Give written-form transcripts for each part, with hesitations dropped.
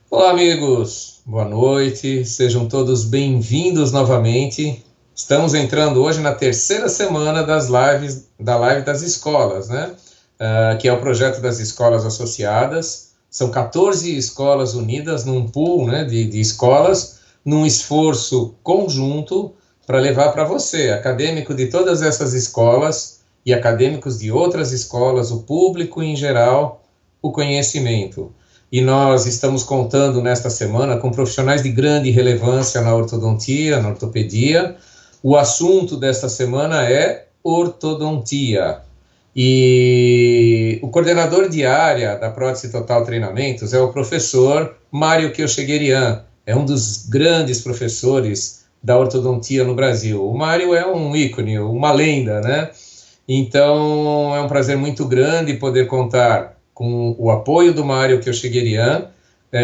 Olá, amigos. Boa noite. Sejam todos bem-vindos novamente. Estamos entrando hoje na terceira semana das lives, da live das escolas, né? Que é o projeto das escolas associadas. São 14 escolas unidas num pool, né, de escolas, num esforço conjunto para levar para você, acadêmico de todas essas escolas e acadêmicos de outras escolas, o público em geral, o conhecimento. E nós estamos contando nesta semana com profissionais de grande relevância na ortodontia, na ortopedia. O assunto desta semana é ortodontia. E o coordenador de área da Prótese Total Treinamentos é o professor Mário Kyoshigerian. É um dos grandes professores da ortodontia no Brasil. O Mário é um ícone, uma lenda, né? Então, é um prazer muito grande poder contar com o apoio do Mário Kyoshigerian,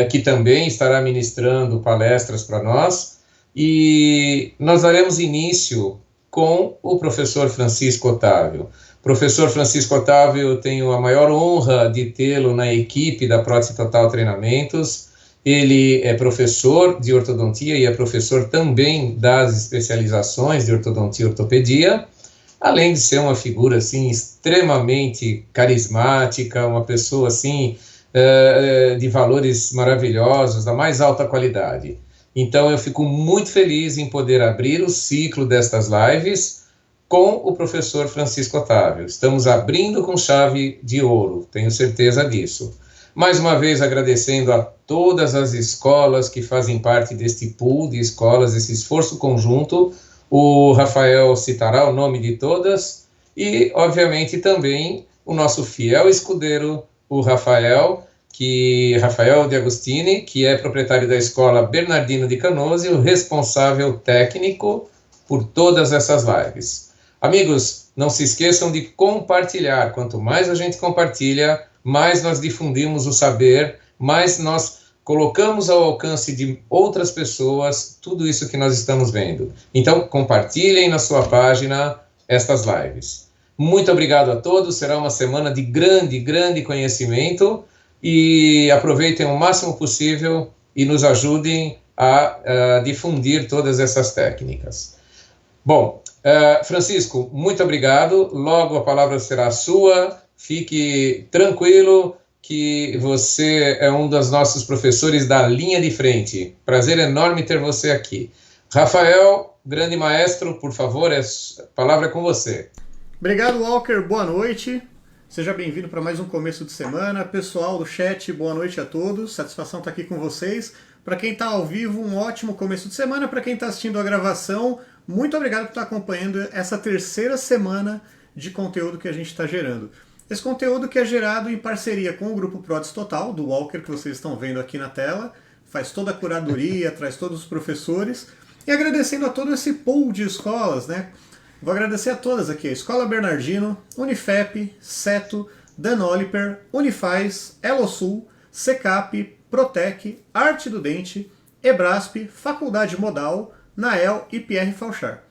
que também estará ministrando palestras para nós, e nós daremos início com o professor Francisco Otávio. Professor Francisco Otávio, eu tenho a maior honra de tê-lo na equipe da Prótese Total Treinamentos. Ele é professor de ortodontia e é professor também das especializações de ortodontia e ortopedia, além de ser uma figura assim extremamente carismática, uma pessoa assim de valores maravilhosos, da mais alta qualidade. Então eu fico muito feliz em poder abrir o ciclo destas lives com o professor Francisco Otávio. Estamos abrindo com chave de ouro, tenho certeza disso. Mais uma vez agradecendo a todas as escolas que fazem parte deste pool de escolas, desse esforço conjunto. O Rafael citará o nome de todas e, obviamente, também o nosso fiel escudeiro, o Rafael de Agostini, que é proprietário da escola Bernardino de Canoso e o responsável técnico por todas essas lives. Amigos, não se esqueçam de compartilhar. Quanto mais a gente compartilha, mais nós difundimos o saber, mais nós colocamos ao alcance de outras pessoas tudo isso que nós estamos vendo. Então, compartilhem na sua página estas lives. Muito obrigado a todos, será uma semana de grande conhecimento e aproveitem o máximo possível e nos ajudem a difundir todas essas técnicas. Bom, Francisco, muito obrigado, logo a palavra será sua, fique tranquilo, que você é um dos nossos professores da linha de frente. Prazer enorme ter você aqui. Rafael, grande maestro, por favor, a palavra é com você. Obrigado, Walker. Boa noite. Seja bem-vindo para mais um começo de semana. Pessoal do chat, boa noite a todos. Satisfação estar aqui com vocês. Para quem está ao vivo, um ótimo começo de semana. Para quem está assistindo a gravação, muito obrigado por estar acompanhando essa terceira semana de conteúdo que a gente está gerando. Esse conteúdo que é gerado em parceria com o Grupo Prótese Total, do Walker, que vocês estão vendo aqui na tela, faz toda a curadoria, traz todos os professores, e agradecendo a todo esse pool de escolas, né? Vou agradecer a todas aqui, a Escola Bernardino, Unifep, Seto, Danoliper, Unifaz, Elosul, Secap, Protec, Arte do Dente, Ebrasp, Faculdade Modal, Nael e Pierre Falchar.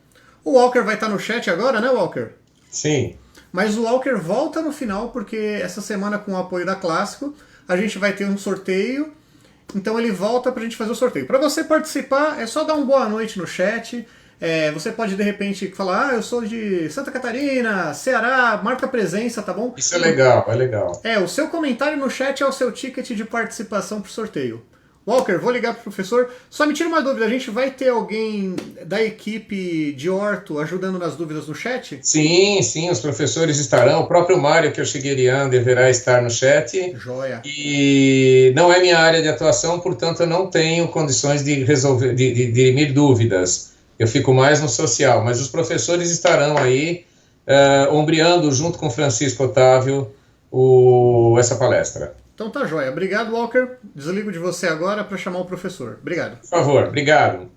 O Walker vai estar no chat agora, né, Walker? Sim. Mas o Walker volta no final, porque essa semana, com o apoio da Clássico, a gente vai ter um sorteio. Então ele volta pra gente fazer o sorteio. Para você participar, é só dar um boa noite no chat. Você pode, de repente, falar, eu sou de Santa Catarina, Ceará, marca presença, tá bom? Isso é legal, é legal. O seu comentário no chat é o seu ticket de participação pro sorteio. Walker, vou ligar pro professor. Só me tira uma dúvida, a gente vai ter alguém da equipe de orto ajudando nas dúvidas no chat? Sim, os professores estarão. O próprio Mário Kyoshigerian deverá estar no chat. Joia. E não é minha área de atuação, portanto eu não tenho condições de resolver, de dirimir dúvidas. Eu fico mais no social, mas os professores estarão aí ombreando junto com Francisco Otávio essa palestra. Então tá joia. Obrigado, Walker. Desligo de você agora para chamar o professor. Obrigado. Por favor, obrigado.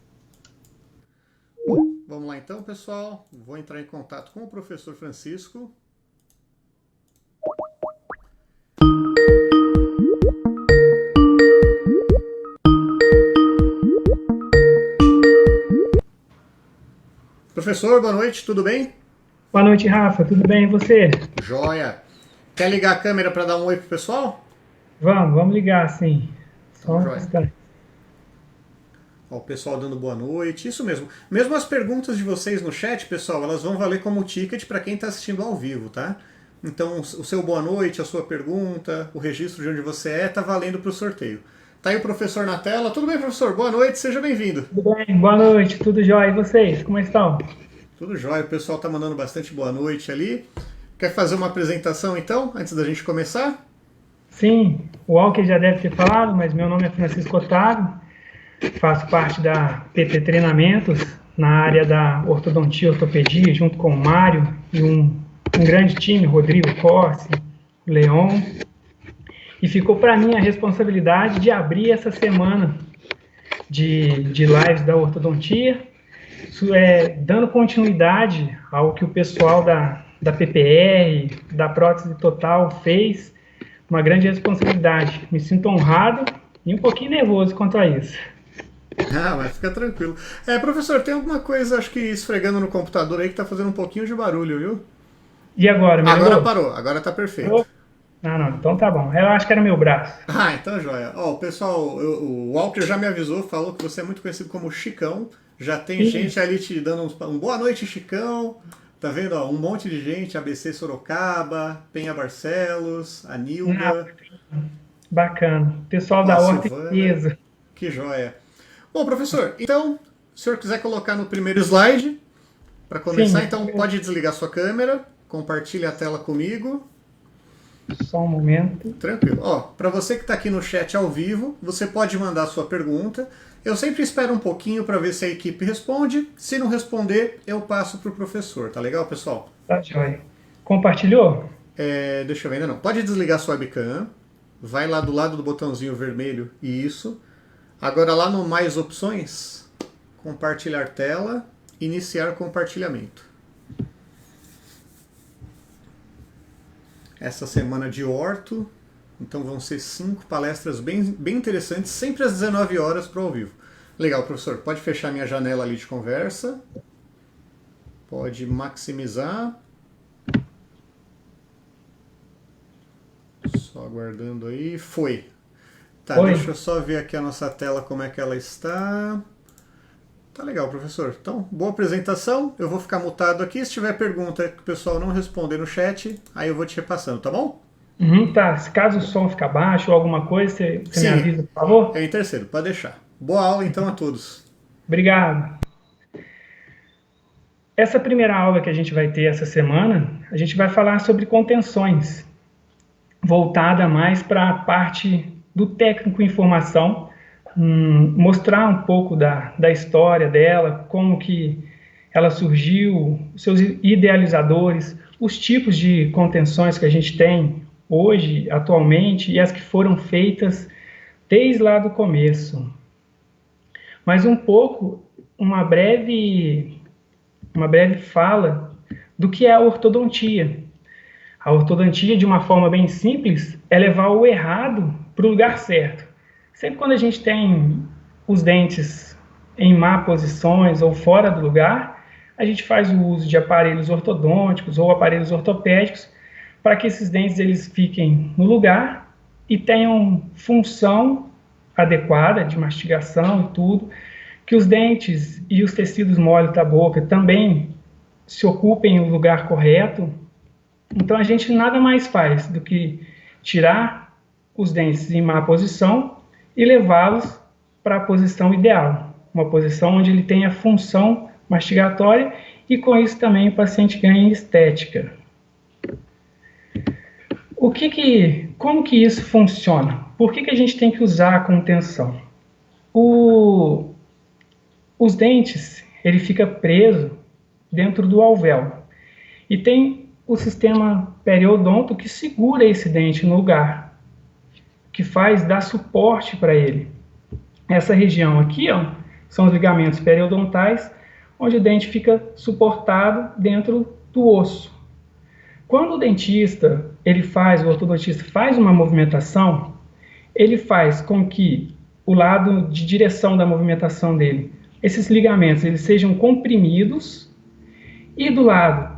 Vamos lá então, pessoal. Vou entrar em contato com o professor Francisco. Professor, boa noite, tudo bem? Boa noite, Rafa, tudo bem e você? Joia. Quer ligar a câmera para dar um oi pro pessoal? Vamos ligar, sim. Então, joia. Ó, o pessoal dando boa noite, isso mesmo. Mesmo as perguntas de vocês no chat, pessoal, elas vão valer como ticket para quem está assistindo ao vivo, tá? Então, o seu boa noite, a sua pergunta, o registro de onde você tá valendo para o sorteio. Tá aí o professor na tela. Tudo bem, professor? Boa noite, seja bem-vindo. Tudo bem, boa noite, tudo jóia. E vocês, como estão? Tudo jóia, o pessoal tá mandando bastante boa noite ali. Quer fazer uma apresentação, então, antes da gente começar? Sim, o Walker já deve ter falado, mas meu nome é Francisco Otávio, faço parte da PT Treinamentos, na área da ortodontia e ortopedia, junto com o Mário e um grande time, Rodrigo Corsi, Leon, e ficou para mim a responsabilidade de abrir essa semana de lives da ortodontia, dando continuidade ao que o pessoal da PPR, da prótese total fez, uma grande responsabilidade. Me sinto honrado e um pouquinho nervoso quanto a isso. Ah, mas fica tranquilo. Professor, tem alguma coisa, acho que esfregando no computador aí que tá fazendo um pouquinho de barulho, viu? E agora? Agora parou, agora tá perfeito. Não, então tá bom. Eu acho que era meu braço. Ah, então joia. Ó, o pessoal, o Walker já me avisou, falou que você é muito conhecido como Chicão. Já tem gente ali te dando um boa noite, Chicão. Tá vendo? Ó, um monte de gente, ABC Sorocaba, Penha Barcelos, a Nilda. Bacana. Pessoal da Horta Peso. Que joia. Bom, professor, então, se o senhor quiser colocar no primeiro slide, para começar, então pode desligar sua câmera, compartilha a tela comigo. Só um momento. Tranquilo. Ó, para você que está aqui no chat ao vivo, você pode mandar a sua pergunta. Eu sempre espero um pouquinho para ver se a equipe responde. Se não responder, eu passo para o professor. Tá legal, pessoal? Tá joia. Compartilhou? Deixa eu ver, ainda não. Pode desligar sua webcam. Vai lá do lado do botãozinho vermelho. Isso. Agora lá no Mais Opções, compartilhar tela, iniciar compartilhamento. Essa semana de orto, então vão ser 5 palestras bem interessantes, sempre às 19 horas para o ao vivo. Legal, professor, pode fechar minha janela ali de conversa. Pode maximizar. Só aguardando aí. Foi. Tá, deixa eu só ver aqui a nossa tela, como é que ela está. Tá legal, professor. Então, boa apresentação. Eu vou ficar mutado aqui. Se tiver pergunta que o pessoal não responder no chat, aí eu vou te repassando, tá bom? Tá. Se caso o som ficar baixo ou alguma coisa, você me avisa, por favor? É em terceiro, pode deixar. Boa aula, então, a todos. Obrigado. Essa primeira aula que a gente vai ter essa semana, a gente vai falar sobre contenções, voltada mais para a parte do técnico em formação, mostrar um pouco da história dela, como que ela surgiu, seus idealizadores, os tipos de contenções que a gente tem hoje, atualmente, e as que foram feitas desde lá do começo. Mas um pouco, uma breve fala do que é a ortodontia. A ortodontia, de uma forma bem simples, é levar o errado para o lugar certo. Sempre quando a gente tem os dentes em má posições ou fora do lugar, a gente faz o uso de aparelhos ortodônticos ou aparelhos ortopédicos para que esses dentes eles fiquem no lugar e tenham função adequada de mastigação e tudo, que os dentes e os tecidos moles da boca também se ocupem no lugar correto. Então a gente nada mais faz do que tirar os dentes em má posição e levá-los para a posição ideal, uma posição onde ele tenha função mastigatória e com isso também o paciente ganha estética. Como que isso funciona? Por que a gente tem que usar a contenção? Os dentes, ele fica preso dentro do alvéolo e tem o sistema periodonto que segura esse dente no lugar, que dar suporte para ele. Essa região aqui, ó, são os ligamentos periodontais, onde o dente fica suportado dentro do osso. Quando o ortodontista faz uma movimentação, ele faz com que o lado de direção da movimentação dele, esses ligamentos, eles sejam comprimidos, e do lado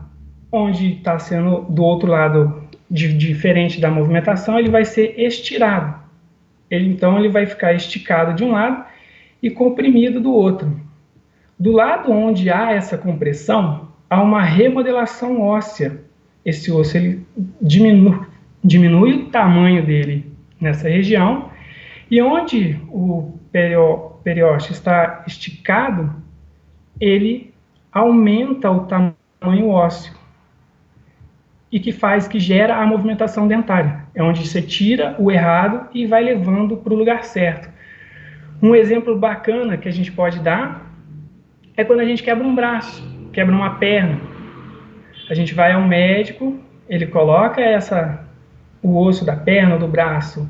onde está sendo do outro lado diferente da movimentação, ele vai ser estirado. Então ele vai ficar esticado de um lado e comprimido do outro. Do lado onde há essa compressão, há uma remodelação óssea. Esse osso ele diminui o tamanho dele nessa região, e onde o periósteo está esticado, ele aumenta o tamanho ósseo, e que gera a movimentação dentária. É onde você tira o errado e vai levando para o lugar certo. Um exemplo bacana que a gente pode dar é quando a gente quebra um braço, quebra uma perna. A gente vai ao médico, ele coloca o osso da perna ou do braço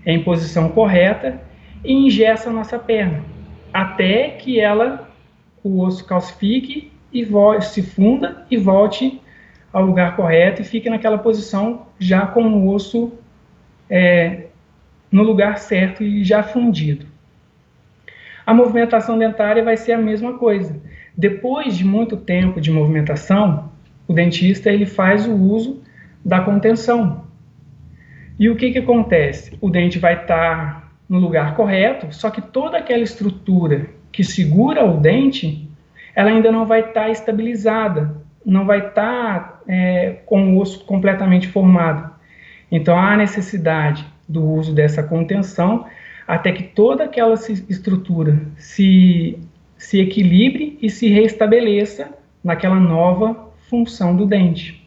em posição correta e engessa a nossa perna, até que o osso calcifique e se funda e volte ao lugar correto e fique naquela posição já com o osso no lugar certo e já fundido. A movimentação dentária vai ser a mesma coisa. Depois de muito tempo de movimentação, o dentista ele faz o uso da contenção. E o que acontece? O dente vai estar no lugar correto, só que toda aquela estrutura que segura o dente, ela ainda não vai estar estabilizada, não vai estar com o osso completamente formado. Então há necessidade do uso dessa contenção até que toda aquela estrutura se equilibre e se restabeleça naquela nova função do dente.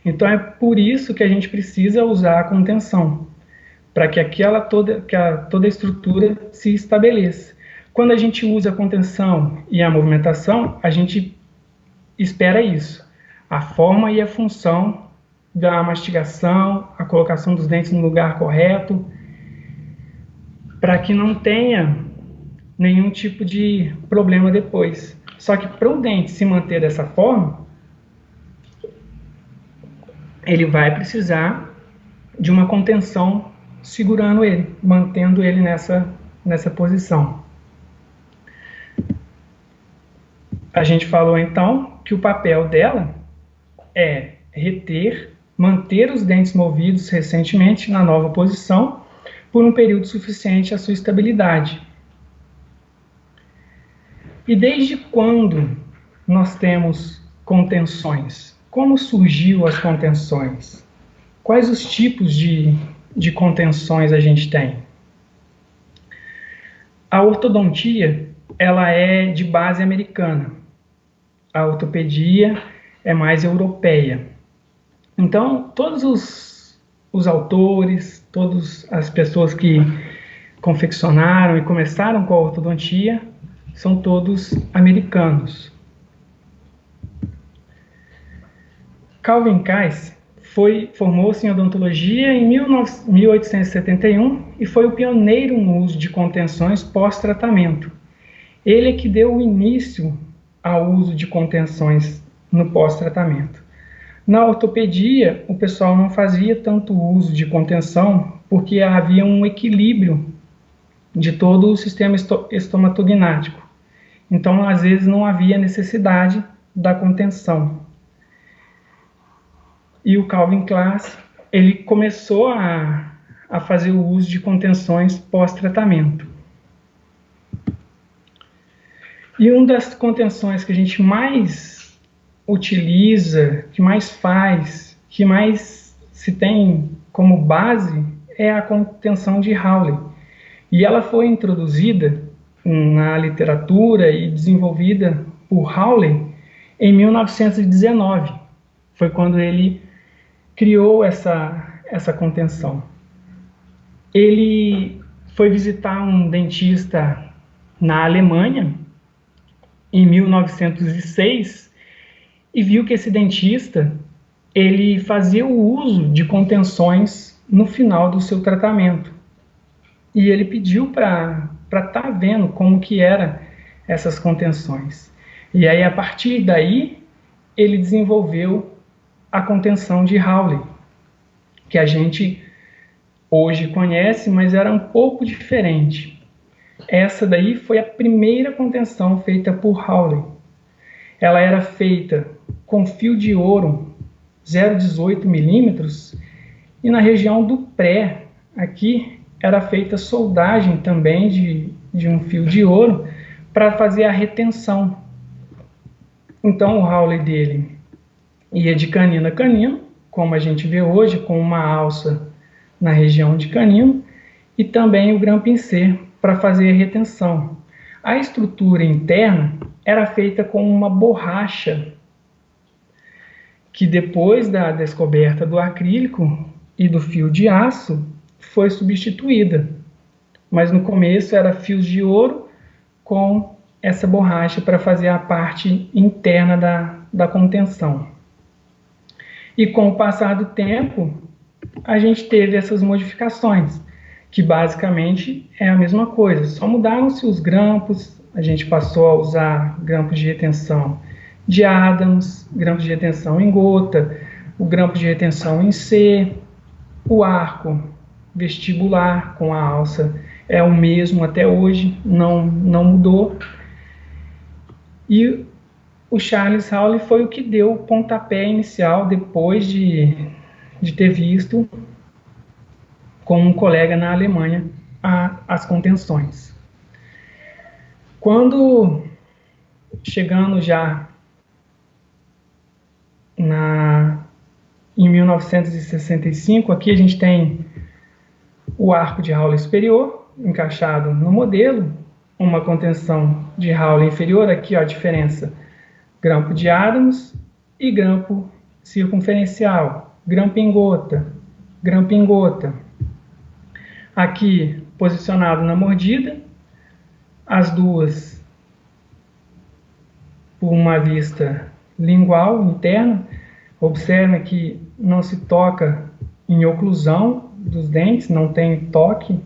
Então é por isso que a gente precisa usar a contenção, para que toda a estrutura se estabeleça. Quando a gente usa a contenção e a movimentação, a gente espera isso, a forma e a função da mastigação, a colocação dos dentes no lugar correto, para que não tenha nenhum tipo de problema depois. Só que para o dente se manter dessa forma, ele vai precisar de uma contenção segurando ele, mantendo ele nessa posição. A gente falou então que o papel dela é manter os dentes movidos recentemente na nova posição por um período suficiente à sua estabilidade. E desde quando nós temos contenções? Como surgiu as contenções? Quais os tipos de contenções a gente tem? A ortodontia, ela é de base americana. A ortopedia é mais europeia. Então, todos os autores, todas as pessoas que confeccionaram e começaram com a ortodontia são todos americanos. Calvin Klein formou-se em odontologia em 1871 e foi o pioneiro no uso de contenções pós-tratamento. Ele é que deu o início ao uso de contenções no pós-tratamento. Na ortopedia, o pessoal não fazia tanto uso de contenção porque havia um equilíbrio de todo o sistema estomatognático. Então, às vezes, não havia necessidade da contenção. E o Calvin Klein, ele começou a fazer o uso de contenções pós-tratamento. E uma das contenções que a gente mais utiliza, que mais faz, que mais se tem como base é a contenção de Hawley. E ela foi introduzida na literatura e desenvolvida por Hawley em 1919. Foi quando ele criou essa contenção. Ele foi visitar um dentista na Alemanha em 1906 e viu que esse dentista ele fazia o uso de contenções no final do seu tratamento. E ele pediu para estar vendo como que eram essas contenções. E aí, a partir daí, ele desenvolveu a contenção de Hawley, que a gente hoje conhece, mas era um pouco diferente. Essa daí foi a primeira contenção feita por Hawley. Ela era feita com fio de ouro 0,18 milímetros e na região do pré, aqui era feita soldagem também de um fio de ouro para fazer a retenção. Então o Hawley dele ia de canino a canino, como a gente vê hoje, com uma alça na região de canino, e também o grampincer para fazer a retenção. A estrutura interna era feita com uma borracha, que depois da descoberta do acrílico e do fio de aço, foi substituída. Mas no começo era fios de ouro com essa borracha para fazer a parte interna da contenção. E com o passar do tempo, a gente teve essas modificações, que basicamente é a mesma coisa, só mudaram-se os grampos, a gente passou a usar grampos de retenção de Adams, grampos de retenção em gota, o grampo de retenção em C, o arco vestibular com a alça é o mesmo até hoje, não mudou. E o Charles Hawley foi o que deu o pontapé inicial depois de ter visto com um colega na Alemanha as contenções. Quando, chegando já em 1965, aqui a gente tem o arco de Hawley superior encaixado no modelo, uma contenção de Hawley inferior, aqui ó, a diferença, grampo de Adams e grampo circunferencial, grampo em gota, grampo em gota. Aqui posicionado na mordida, as duas por uma vista lingual interna. Observe que não se toca em oclusão dos dentes, não tem toque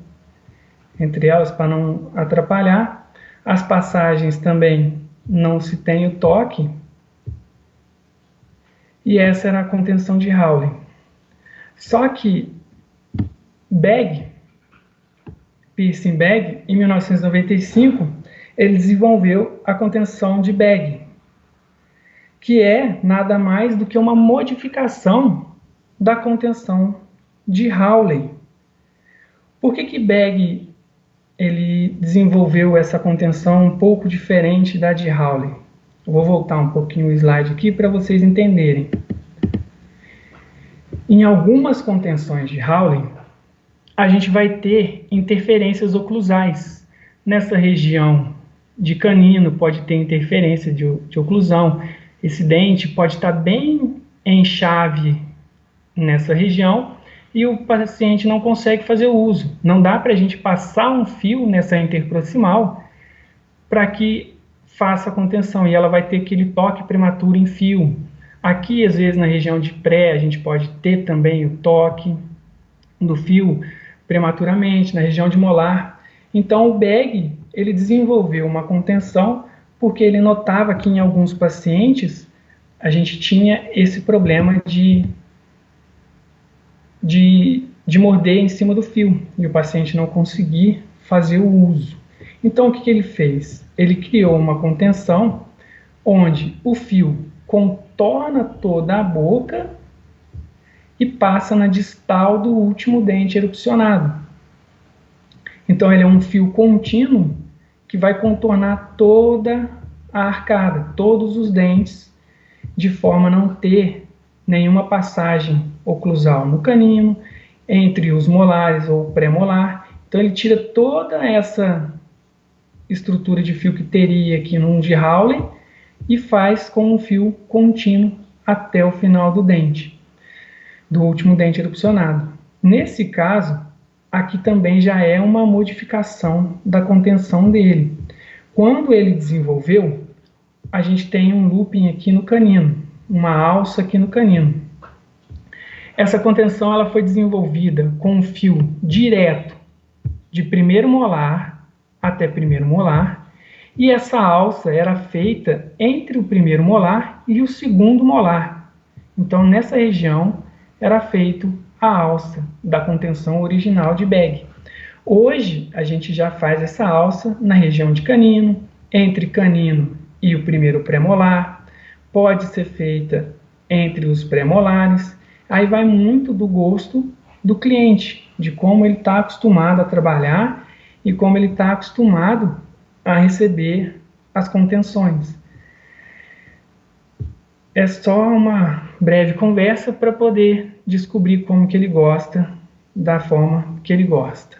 entre elas para não atrapalhar. As passagens também não se tem o toque. E essa era a contenção de Hawley. Só que Piercing Begg, em 1995, ele desenvolveu a contenção de Begg, que é nada mais do que uma modificação da contenção de Hawley. Por que Begg ele desenvolveu essa contenção um pouco diferente da de Hawley? Eu vou voltar um pouquinho o slide aqui para vocês entenderem. Em algumas contenções de Hawley, a gente vai ter interferências oclusais. Nessa região de canino pode ter interferência de oclusão. Esse dente pode estar bem em chave nessa região e o paciente não consegue fazer o uso. Não dá para a gente passar um fio nessa interproximal para que faça a contenção e ela vai ter aquele toque prematuro em fio. Aqui, às vezes, na região de pré, a gente pode ter também o toque do fio prematuramente, na região de molar. Então, o Begg, ele desenvolveu uma contenção porque ele notava que em alguns pacientes a gente tinha esse problema de morder em cima do fio e o paciente não conseguir fazer o uso. Então, o que ele fez? Ele criou uma contenção onde o fio contorna toda a boca e passa na distal do último dente erupcionado. Então, ele é um fio contínuo que vai contornar toda a arcada, todos os dentes, de forma a não ter nenhuma passagem oclusal no canino, entre os molares ou pré-molar. Então, ele tira toda essa estrutura de fio que teria aqui num de Hawley e faz com um fio contínuo até o final do dente, do último dente erupcionado. Nesse caso, aqui também já é uma modificação da contenção dele. Quando ele desenvolveu, a gente tem um looping aqui no canino, uma alça aqui no canino. Essa contenção ela foi desenvolvida com um fio direto de primeiro molar até primeiro molar, e essa alça era feita entre o primeiro molar e o segundo molar. Então, nessa região, era feito a alça da contenção original de Begg. Hoje, a gente já faz essa alça na região de canino, entre canino e o primeiro pré-molar, pode ser feita entre os pré-molares, aí vai muito do gosto do cliente. de como ele está acostumado a trabalhar e como ele está acostumado a receber as contenções. É só uma breve conversa para poder descobrir como que ele gosta, da forma que ele gosta.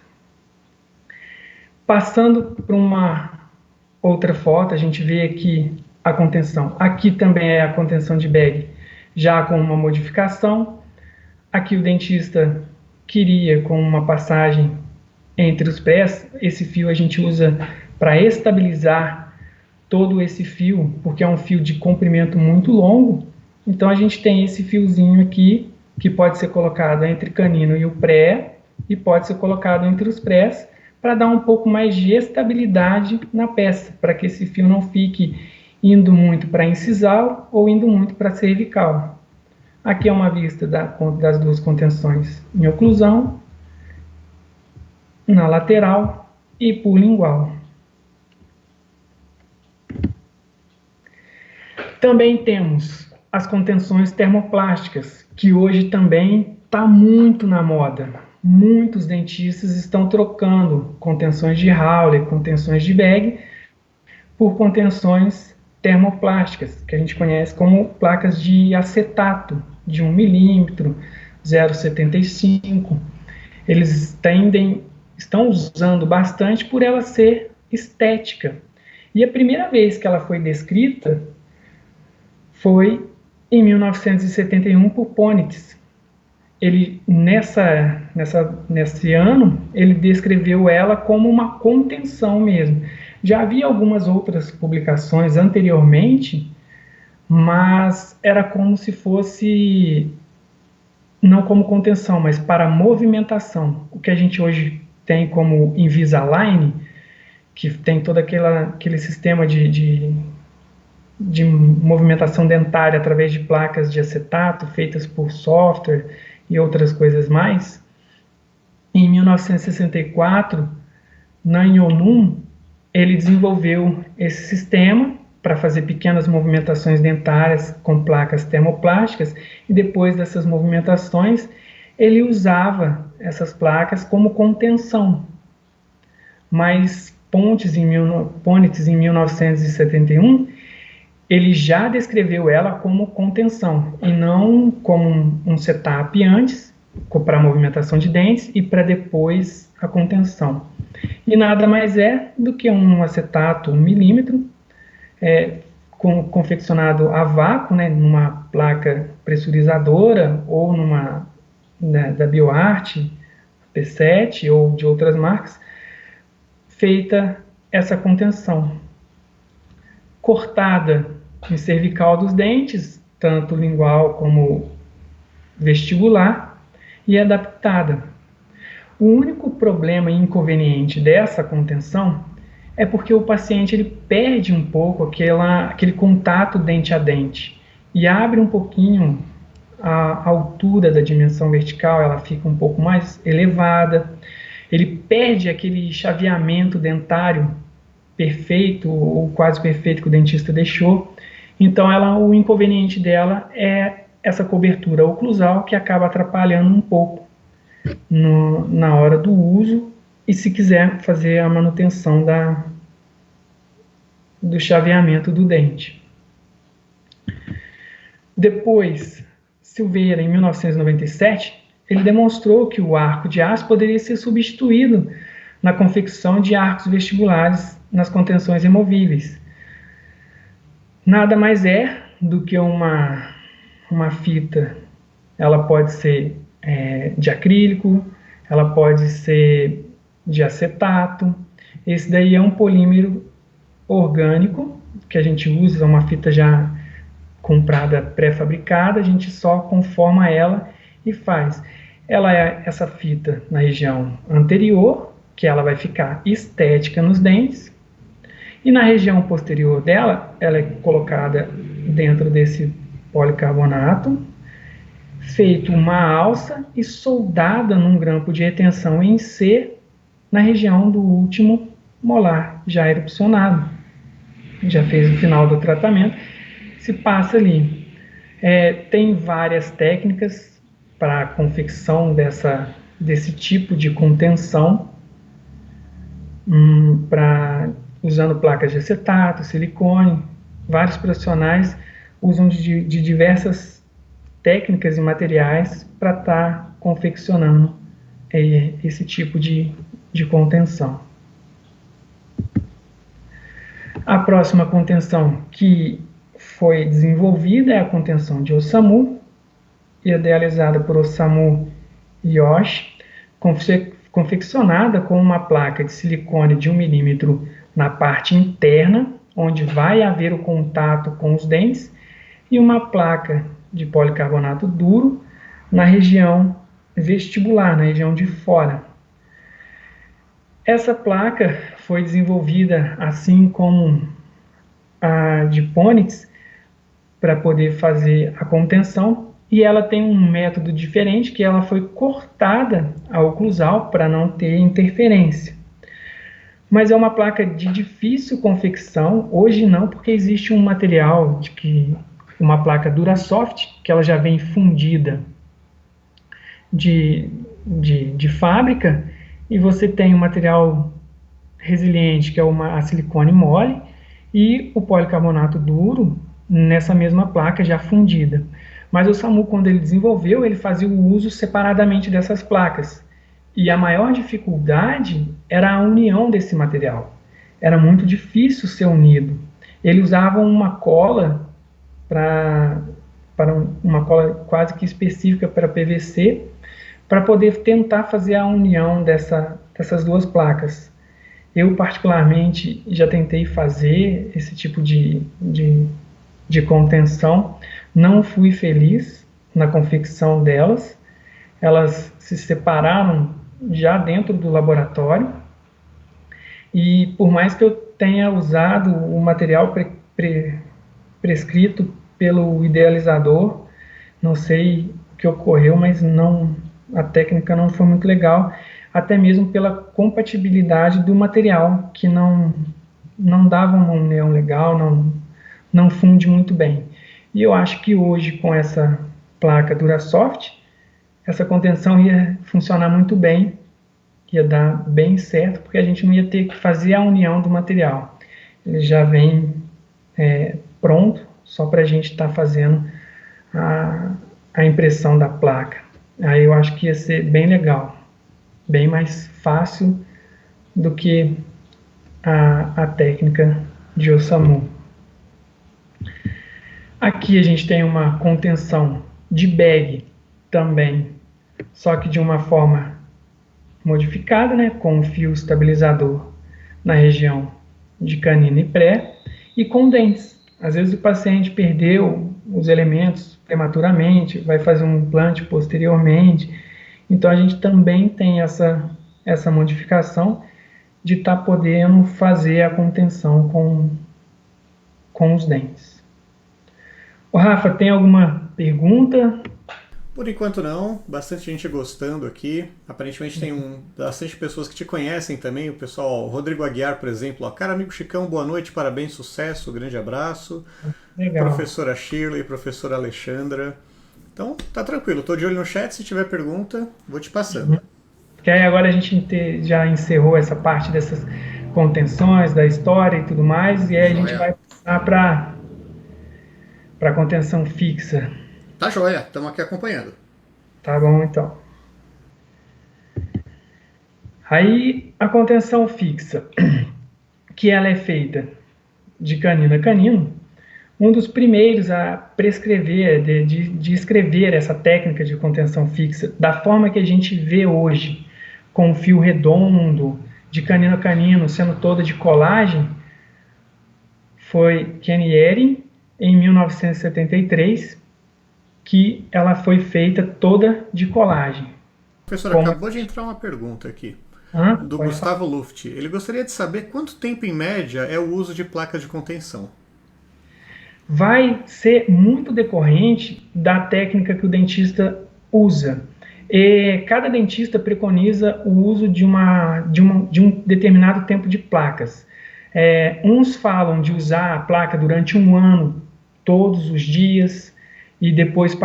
Passando para uma outra foto, a gente vê aqui a contenção. Aqui também é a contenção de bag, já com uma modificação. Aqui o dentista queria com uma passagem entre os prés. Esse fio a gente usa para estabilizar todo esse fio, porque é um fio de comprimento muito longo. Então a gente tem esse fiozinho aqui, que pode ser colocado entre canino e o pré, e pode ser colocado entre os prés, para dar um pouco mais de estabilidade na peça, para que esse fio não fique indo muito para incisal ou indo muito para cervical. Aqui é uma vista das duas contenções em oclusão, na lateral e por lingual. Também temos as contenções termoplásticas, que hoje também está muito na moda. Muitos dentistas estão trocando contenções de Hawley, contenções de bag, por contenções termoplásticas, que a gente conhece como placas de acetato, de 1 milímetro, 0,75. Eles estão usando bastante por ela ser estética. E a primeira vez que ela foi descrita foi em 1971 por Ponitz. Ele, nesse ano, ele descreveu ela como uma contenção mesmo. Já havia algumas outras publicações anteriormente, mas era como se fosse, não como contenção, mas para movimentação. O que a gente hoje tem como Invisalign, que tem todo aquele sistema de movimentação dentária através de placas de acetato feitas por software e outras coisas mais. Em 1964, Nan-Yonun, ele desenvolveu esse sistema para fazer pequenas movimentações dentárias com placas termoplásticas, e depois dessas movimentações ele usava essas placas como contenção. Mas Ponitz, em 1971, ele já descreveu ela como contenção, e não como um setup antes, para a movimentação de dentes, e para depois a contenção. E nada mais é do que um acetato 1 milímetro, confeccionado a vácuo, né, numa placa pressurizadora, ou da BioArt, P7, ou de outras marcas, feita essa contenção. Cortada em cervical dos dentes, tanto lingual como vestibular, e adaptada. O único problema e inconveniente dessa contenção é porque o paciente ele perde um pouco aquele contato dente a dente e abre um pouquinho a altura da dimensão vertical, ela fica um pouco mais elevada, ele perde aquele chaveamento dentário perfeito ou quase perfeito que o dentista deixou. Então o inconveniente dela é essa cobertura oclusal, que acaba atrapalhando um pouco na hora do uso, e se quiser fazer a manutenção do chaveamento do dente. Depois, Silveira, em 1997, ele demonstrou que o arco de aço poderia ser substituído na confecção de arcos vestibulares nas contenções removíveis. Nada mais é do que uma fita. Ela pode ser de acrílico, ela pode ser de acetato. Esse daí é um polímero orgânico que a gente usa, uma fita já comprada pré-fabricada, a gente só conforma ela e faz. Ela é essa fita na região anterior, que ela vai ficar estética nos dentes, e na região posterior dela, ela é colocada dentro desse policarbonato, feito uma alça e soldada num grampo de retenção em C na região do último molar, já erupcionado. Já fez o final do tratamento, se passa ali. Tem várias técnicas para a confecção desse tipo de contenção, usando placas de acetato, silicone. Vários profissionais usam de diversas técnicas e materiais para estar confeccionando esse tipo de contenção. A próxima contenção que foi desenvolvida é a contenção de Osamu, idealizada por Osamu Yoshi, confeccionada com uma placa de silicone de 1 milímetro na parte interna, onde vai haver o contato com os dentes, e uma placa de policarbonato duro na região vestibular, na região de fora. Essa placa foi desenvolvida, assim como a de Ponitz, para poder fazer a contenção, e ela tem um método diferente, que ela foi cortada a oclusal para não ter interferência. Mas é uma placa de difícil confecção. Hoje não, porque existe um material uma placa Durasoft, que ela já vem fundida de fábrica, e você tem um material resiliente, que é a silicone mole, e o policarbonato duro nessa mesma placa já fundida. Mas o Osamu, quando ele desenvolveu, ele fazia o uso separadamente dessas placas. E a maior dificuldade era a união desse material. Era muito difícil ser unido. Ele usava uma cola uma cola quase que específica para PVC, para poder tentar fazer a união dessas duas placas. Eu, particularmente, já tentei fazer esse tipo de contenção. Não fui feliz na confecção delas. Elas se separaram já dentro do laboratório. E por mais que eu tenha usado o material prescrito pelo idealizador, não sei o que ocorreu, mas a técnica não foi muito legal, até mesmo pela compatibilidade do material, que não dava uma união legal, não funde muito bem. E eu acho que hoje, com essa placa Durasoft, essa contenção ia funcionar muito bem, ia dar bem certo, porque a gente não ia ter que fazer a união do material. Ele já vem pronto, só para a gente estar fazendo a impressão da placa. Aí eu acho que ia ser bem legal, bem mais fácil do que a técnica de Osamu. Aqui a gente tem uma contenção de bag também, só que de uma forma modificada, né, com um fio estabilizador na região de canino e pré, e com dentes. Às vezes o paciente perdeu os elementos prematuramente, vai fazer um implante posteriormente, então a gente também tem essa modificação de estar podendo fazer a contenção com os dentes. O Rafa, tem alguma pergunta? Por enquanto não, bastante gente gostando aqui. Aparentemente tem bastante pessoas que te conhecem também. O pessoal, Rodrigo Aguiar, por exemplo. Cara, amigo Chicão, boa noite, parabéns, sucesso, grande abraço. Legal. Professora Shirley, professora Alexandra. Então, tá tranquilo, tô de olho no chat, se tiver pergunta, vou te passando. Porque aí agora a gente já encerrou essa parte dessas contenções, da história e tudo mais, e aí a gente vai passar para a contenção fixa. Tá joia, estamos aqui acompanhando. Tá bom, então. Aí, a contenção fixa, que ela é feita de canino a canino, um dos primeiros a prescrever, de escrever essa técnica de contenção fixa, da forma que a gente vê hoje, com o fio redondo, de canino a canino, sendo toda de colagem, foi Ken Ehring, em 1973, que ela foi feita toda de colagem. Professor, acabou de entrar uma pergunta aqui, do Gustavo Luft. Ele gostaria de saber quanto tempo, em média, é o uso de placas de contenção. Vai ser muito decorrente da técnica que o dentista usa. Cada dentista preconiza o uso de um determinado tempo de placas. Uns falam de usar a placa durante 1 ano, todos os dias, e depois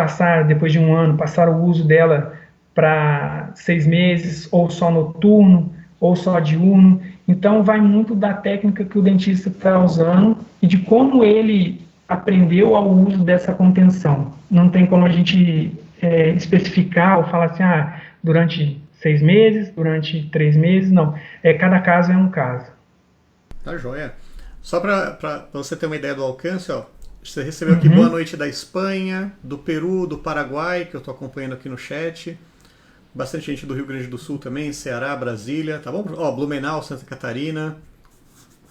de 1 ano, passar o uso dela para 6 meses, ou só noturno, ou só diurno. Então, vai muito da técnica que o dentista está usando e de como ele aprendeu ao uso dessa contenção. Não tem como a gente especificar ou falar assim, durante 6 meses, durante 3 meses, não. Cada caso é um caso. Tá joia. Só para você ter uma ideia do alcance, ó, você recebeu aqui boa noite da Espanha, do Peru, do Paraguai, que eu estou acompanhando aqui no chat. Bastante gente do Rio Grande do Sul também, Ceará, Brasília, tá bom? Ó, Blumenau, Santa Catarina.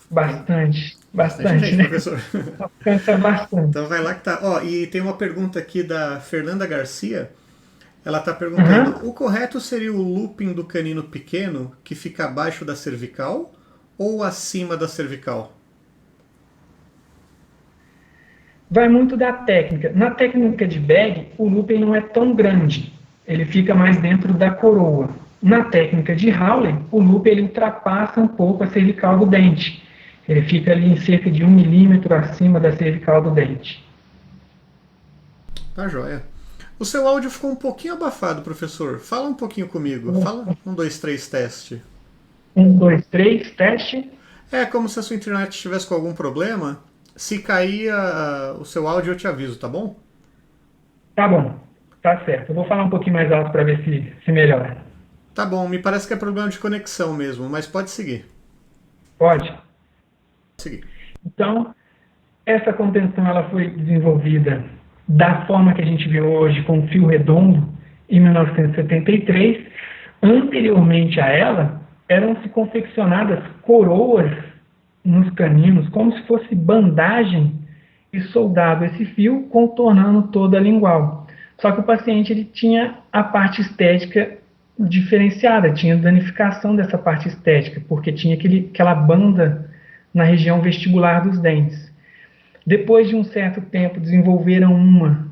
Bastante gente, né? Professor? Alcança bastante. Então vai lá que tá. Ó, e tem uma pergunta aqui da Fernanda Garcia. Ela está perguntando, o correto seria o looping do canino pequeno que fica abaixo da cervical ou acima da cervical? Vai muito da técnica. Na técnica de bag, o looping não é tão grande. Ele fica mais dentro da coroa. Na técnica de Howley, o looping ele ultrapassa um pouco a cervical do dente. Ele fica ali em cerca de 1 milímetro acima da cervical do dente. Tá joia. O seu áudio ficou um pouquinho abafado, professor. Fala um pouquinho comigo. Fala 1, 2, 3, teste. 1, 2, 3, teste. É como se a sua internet estivesse com algum problema. Se cair o seu áudio, eu te aviso, tá bom? Tá bom, tá certo. Eu vou falar um pouquinho mais alto para ver se melhora. Tá bom, me parece que é problema de conexão mesmo, mas pode seguir. Pode. Seguir. Então, essa contenção ela foi desenvolvida da forma que a gente vê hoje, com fio redondo, em 1973. Anteriormente a ela, eram-se confeccionadas coroas nos caninos, como se fosse bandagem e soldado esse fio, contornando toda a lingual. Só que o paciente ele tinha a parte estética diferenciada, tinha danificação dessa parte estética, porque tinha aquela banda na região vestibular dos dentes. Depois de um certo tempo, desenvolveram uma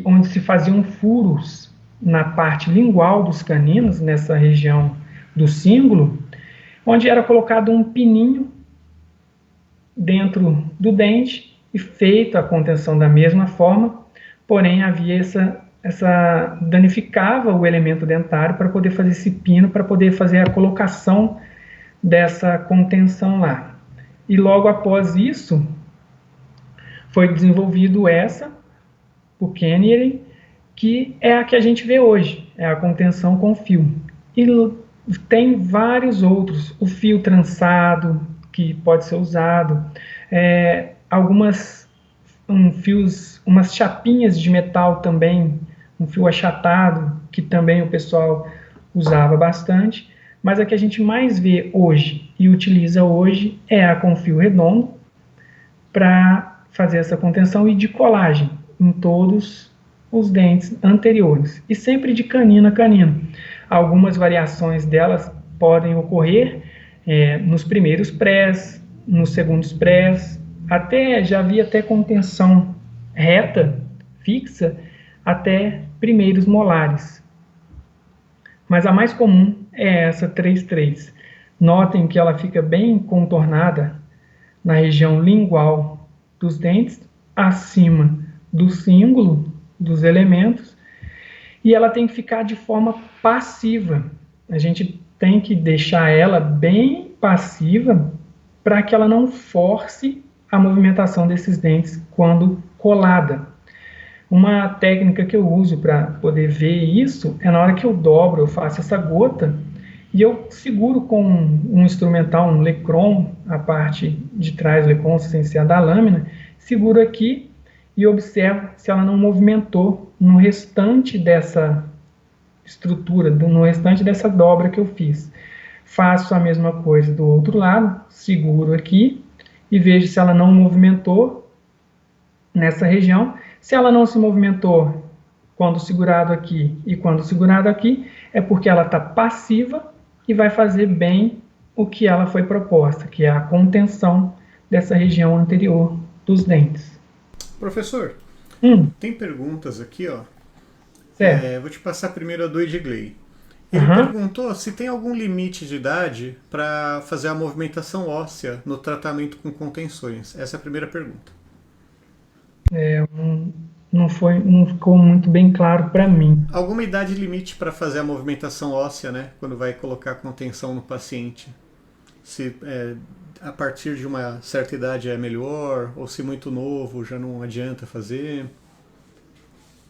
onde se faziam furos na parte lingual dos caninos, nessa região do cíngulo, onde era colocado um pininho dentro do dente e feita a contenção da mesma forma, porém havia danificava o elemento dentário para poder fazer esse pino, para poder fazer a colocação dessa contenção lá. E logo após isso, foi desenvolvido o Kenny, que é a que a gente vê hoje, é a contenção com fio. E tem vários outros, o fio trançado, que pode ser usado, umas chapinhas de metal também, um fio achatado, que também o pessoal usava bastante, mas a que a gente mais vê hoje e utiliza hoje é a com fio redondo, para fazer essa contenção e de colagem em todos os dentes anteriores, e sempre de canino a canino. Algumas variações delas podem ocorrer nos primeiros prés, nos segundos prés, já havia até contenção reta, fixa, até primeiros molares. Mas a mais comum é essa 3-3. Notem que ela fica bem contornada na região lingual dos dentes, acima do cíngulo dos elementos, e ela tem que ficar de forma passiva. A gente tem que deixar ela bem passiva para que ela não force a movimentação desses dentes quando colada. Uma técnica que eu uso para poder ver isso é na hora que eu dobro, eu faço essa gota e eu seguro com um instrumental, um Lecron, a parte de trás, Lecron sem ser a da lâmina, seguro aqui e observo se ela não movimentou no restante dessa estrutura, no restante dessa dobra que eu fiz. Faço a mesma coisa do outro lado, seguro aqui e vejo se ela não movimentou nessa região. Se ela não se movimentou quando segurado aqui e quando segurado aqui, é porque ela está passiva e vai fazer bem o que ela foi proposta, que é a contenção dessa região anterior dos dentes. Professor, tem perguntas aqui, ó. Vou te passar primeiro a do Edgley. Ele perguntou se tem algum limite de idade para fazer a movimentação óssea no tratamento com contenções. Essa é a primeira pergunta. não ficou muito bem claro para mim. Alguma idade limite para fazer a movimentação óssea, né? Quando vai colocar contenção no paciente? Se a partir de uma certa idade é melhor, ou se muito novo já não adianta fazer?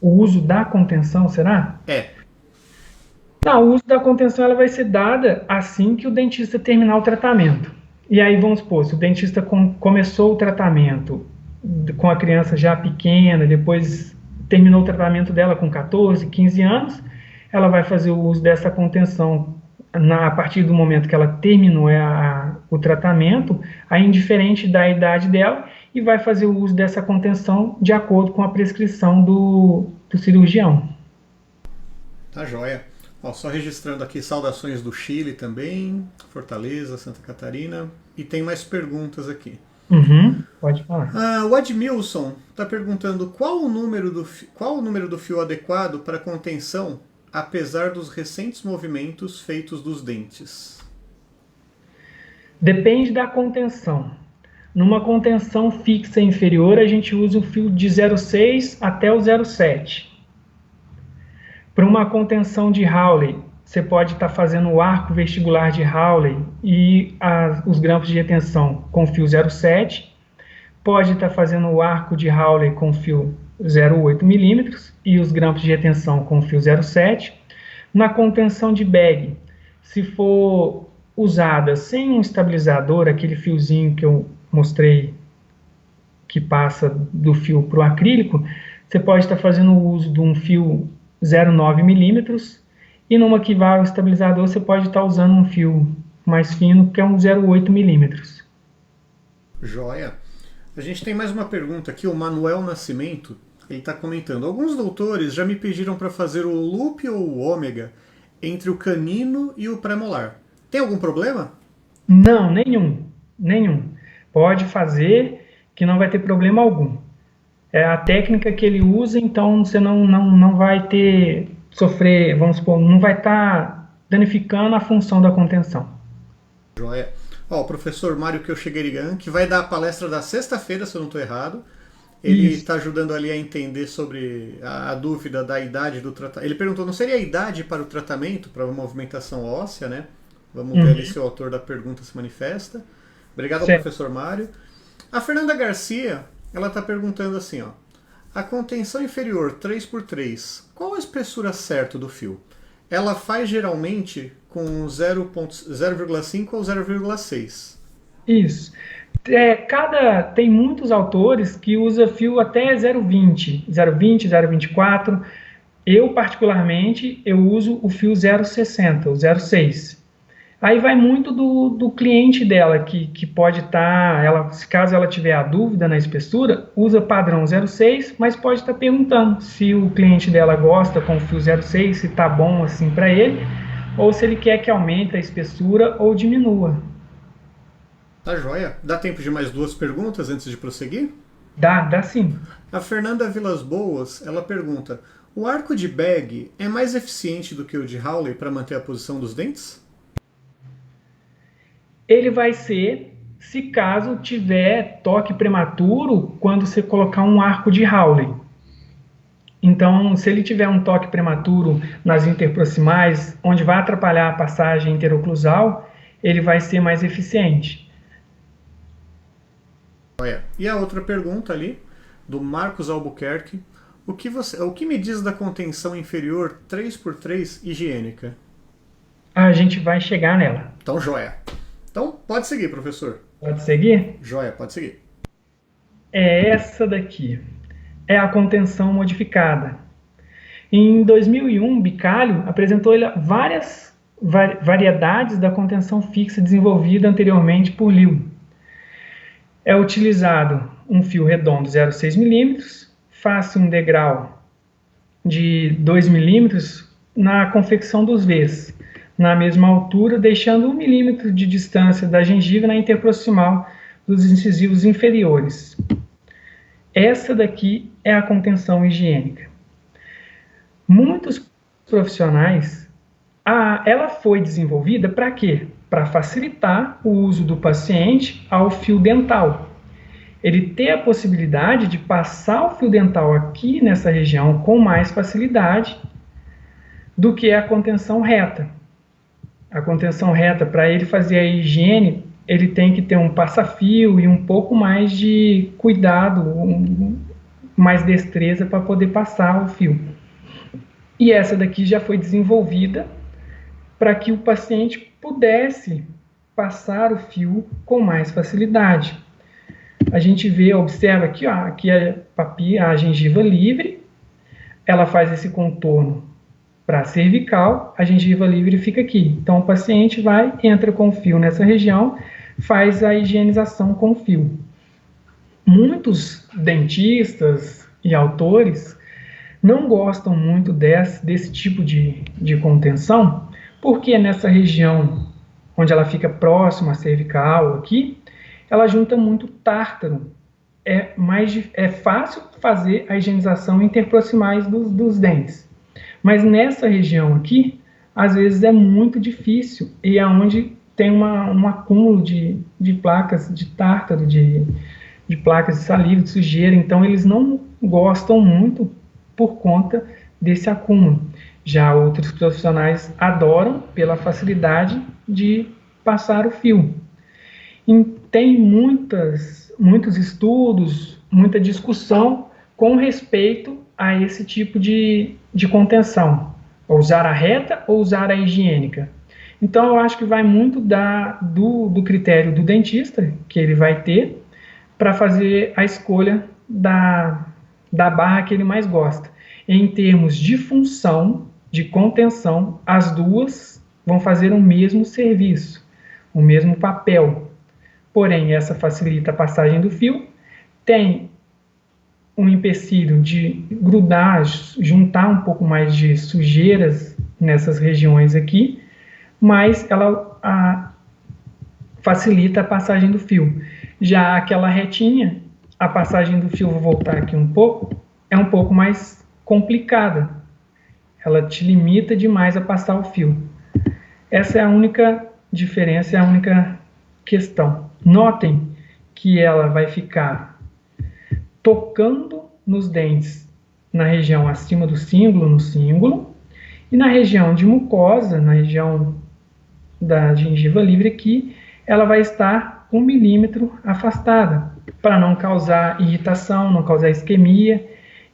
O uso da contenção, será? É. Não, o uso da contenção ela vai ser dada assim que o dentista terminar o tratamento. E aí vamos supor, se o dentista começou o tratamento com a criança já pequena, depois terminou o tratamento dela com 14, 15 anos, ela vai fazer o uso dessa contenção a partir do momento que ela terminou o tratamento, aí indiferente da idade dela, e vai fazer o uso dessa contenção de acordo com a prescrição do cirurgião. Tá joia. Ó, só registrando aqui saudações do Chile também, Fortaleza, Santa Catarina, e tem mais perguntas aqui. Pode falar. O Admilson está perguntando qual o número do fio adequado para contenção, apesar dos recentes movimentos feitos dos dentes. Depende da contenção. Numa contenção fixa inferior, a gente usa o fio de 0,6 até o 0,7. Para uma contenção de Hawley, você pode estar fazendo o arco vestibular de Hawley e os grampos de retenção com fio 0,7. Pode estar fazendo o arco de Hawley com fio 0,8 milímetros e os grampos de retenção com fio 0,7. Na contenção de bag, se for usada sem um estabilizador, aquele fiozinho que eu mostrei que passa do fio para o acrílico, você pode estar fazendo o uso de um fio 0,9 milímetros e numa que vai ao estabilizador você pode estar usando um fio mais fino que é um 0,8 milímetros. Joia. A gente tem mais uma pergunta aqui, o Manuel Nascimento, ele está comentando: alguns doutores já me pediram para fazer o loop ou o ômega entre o canino e o premolar. Tem algum problema? Não, nenhum. Pode fazer que não vai ter problema algum. É a técnica que ele usa, então você não vai sofrer, vamos supor, não vai estar danificando a função da contenção. Joia. Ó, o professor Mário Kyoshigerigan, que vai dar a palestra da sexta-feira, se eu não estou errado. Ele está ajudando ali a entender sobre a dúvida da idade do tratamento. Ele perguntou, não seria a idade para o tratamento, para a movimentação óssea, né? Vamos ver ali se o autor da pergunta se manifesta. Obrigado ao professor Mário. A Fernanda Garcia, ela está perguntando assim, ó. A contenção inferior 3x3, qual a espessura certa do fio? Ela faz geralmente com 0,5 ou 0,6. Isso. Tem muitos autores que usam fio até 0,20, 0,24. Eu, particularmente, uso o fio 0,60, o 0,6. Aí vai muito do cliente dela, que pode estar, caso ela tiver a dúvida na espessura, usa padrão 0,6, mas pode estar perguntando se o cliente dela gosta com o fio 0,6, se está bom assim para ele, ou se ele quer que aumente a espessura ou diminua. Tá joia. Dá tempo de mais duas perguntas antes de prosseguir? Dá sim. A Fernanda Vilas Boas, ela pergunta: o arco de bag é mais eficiente do que o de Hawley para manter a posição dos dentes? Ele vai ser, se caso tiver toque prematuro, quando você colocar um arco de Hawley. Então, se ele tiver um toque prematuro nas interproximais, onde vai atrapalhar a passagem interoclusal, ele vai ser mais eficiente. E a outra pergunta ali, do Marcos Albuquerque: o que me diz da contenção inferior 3x3 higiênica? A gente vai chegar nela. Então, joia. Então, pode seguir, professor. Pode seguir? Joia, pode seguir. É essa daqui. É a contenção modificada. Em 2001, Bicalho apresentou várias variedades da contenção fixa desenvolvida anteriormente por Liu. É utilizado um fio redondo 0,6 mm, faz um degrau de 2 mm na confecção dos Vs, na mesma altura, deixando 1 milímetro de distância da gengiva na interproximal dos incisivos inferiores. Essa daqui é a contenção higiênica. Muitos profissionais, ela foi desenvolvida para quê? Para facilitar o uso do paciente ao fio dental. ele ter a possibilidade de passar o fio dental aqui nessa região com mais facilidade do que a contenção reta. A contenção reta, para ele fazer a higiene, ele tem que ter um passa-fio e um pouco mais de cuidado, mais destreza para poder passar o fio. E essa daqui já foi desenvolvida para que o paciente pudesse passar o fio com mais facilidade. A gente observa aqui, ó, aqui a gengiva livre, ela faz esse contorno para a cervical, a gengiva livre fica aqui. Então o paciente entra com o fio nessa região, faz a higienização com o fio. Muitos dentistas e autores não gostam muito desse tipo de contenção, porque nessa região onde ela fica próxima à cervical aqui, ela junta muito tártaro. É fácil fazer a higienização interproximais dos dentes. Mas nessa região aqui, às vezes é muito difícil, e é onde tem um acúmulo de placas de tártaro, de placas de saliva, de sujeira. Então eles não gostam muito por conta desse acúmulo. Já outros profissionais adoram pela facilidade de passar o fio. E tem muitos estudos, muita discussão com respeito a esse tipo de contenção. Usar a reta ou usar a higiênica. Então eu acho que vai muito do critério do dentista, que ele vai ter, para fazer a escolha da barra que ele mais gosta. Em termos de função, de contenção, as duas vão fazer o mesmo serviço, o mesmo papel. Porém, essa facilita a passagem do fio, tem um empecilho de grudar, juntar um pouco mais de sujeiras nessas regiões aqui, mas ela facilita a passagem do fio. Já aquela retinha, a passagem do fio, vou voltar aqui um pouco, é um pouco mais complicada. Ela te limita demais a passar o fio. Essa é a única diferença, é a única questão. Notem que ela vai ficar tocando nos dentes na região acima do cíngulo, no cíngulo, e na região de mucosa, na região da gengiva livre aqui, ela vai estar 1 milímetro afastada, para não causar irritação, não causar isquemia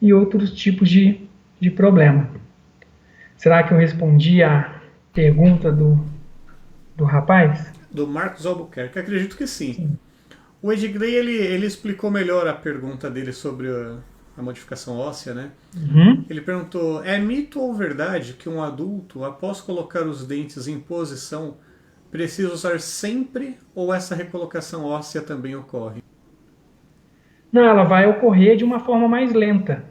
e outros tipos de problema. Será que eu respondi a pergunta do rapaz? Do Marcos Albuquerque, acredito que sim. O Edgley, ele explicou melhor a pergunta dele sobre a modificação óssea, né? Uhum. Ele perguntou, é mito ou verdade que um adulto, após colocar os dentes em posição, precisa usar sempre, ou essa recolocação óssea também ocorre? Não, ela vai ocorrer de uma forma mais lenta,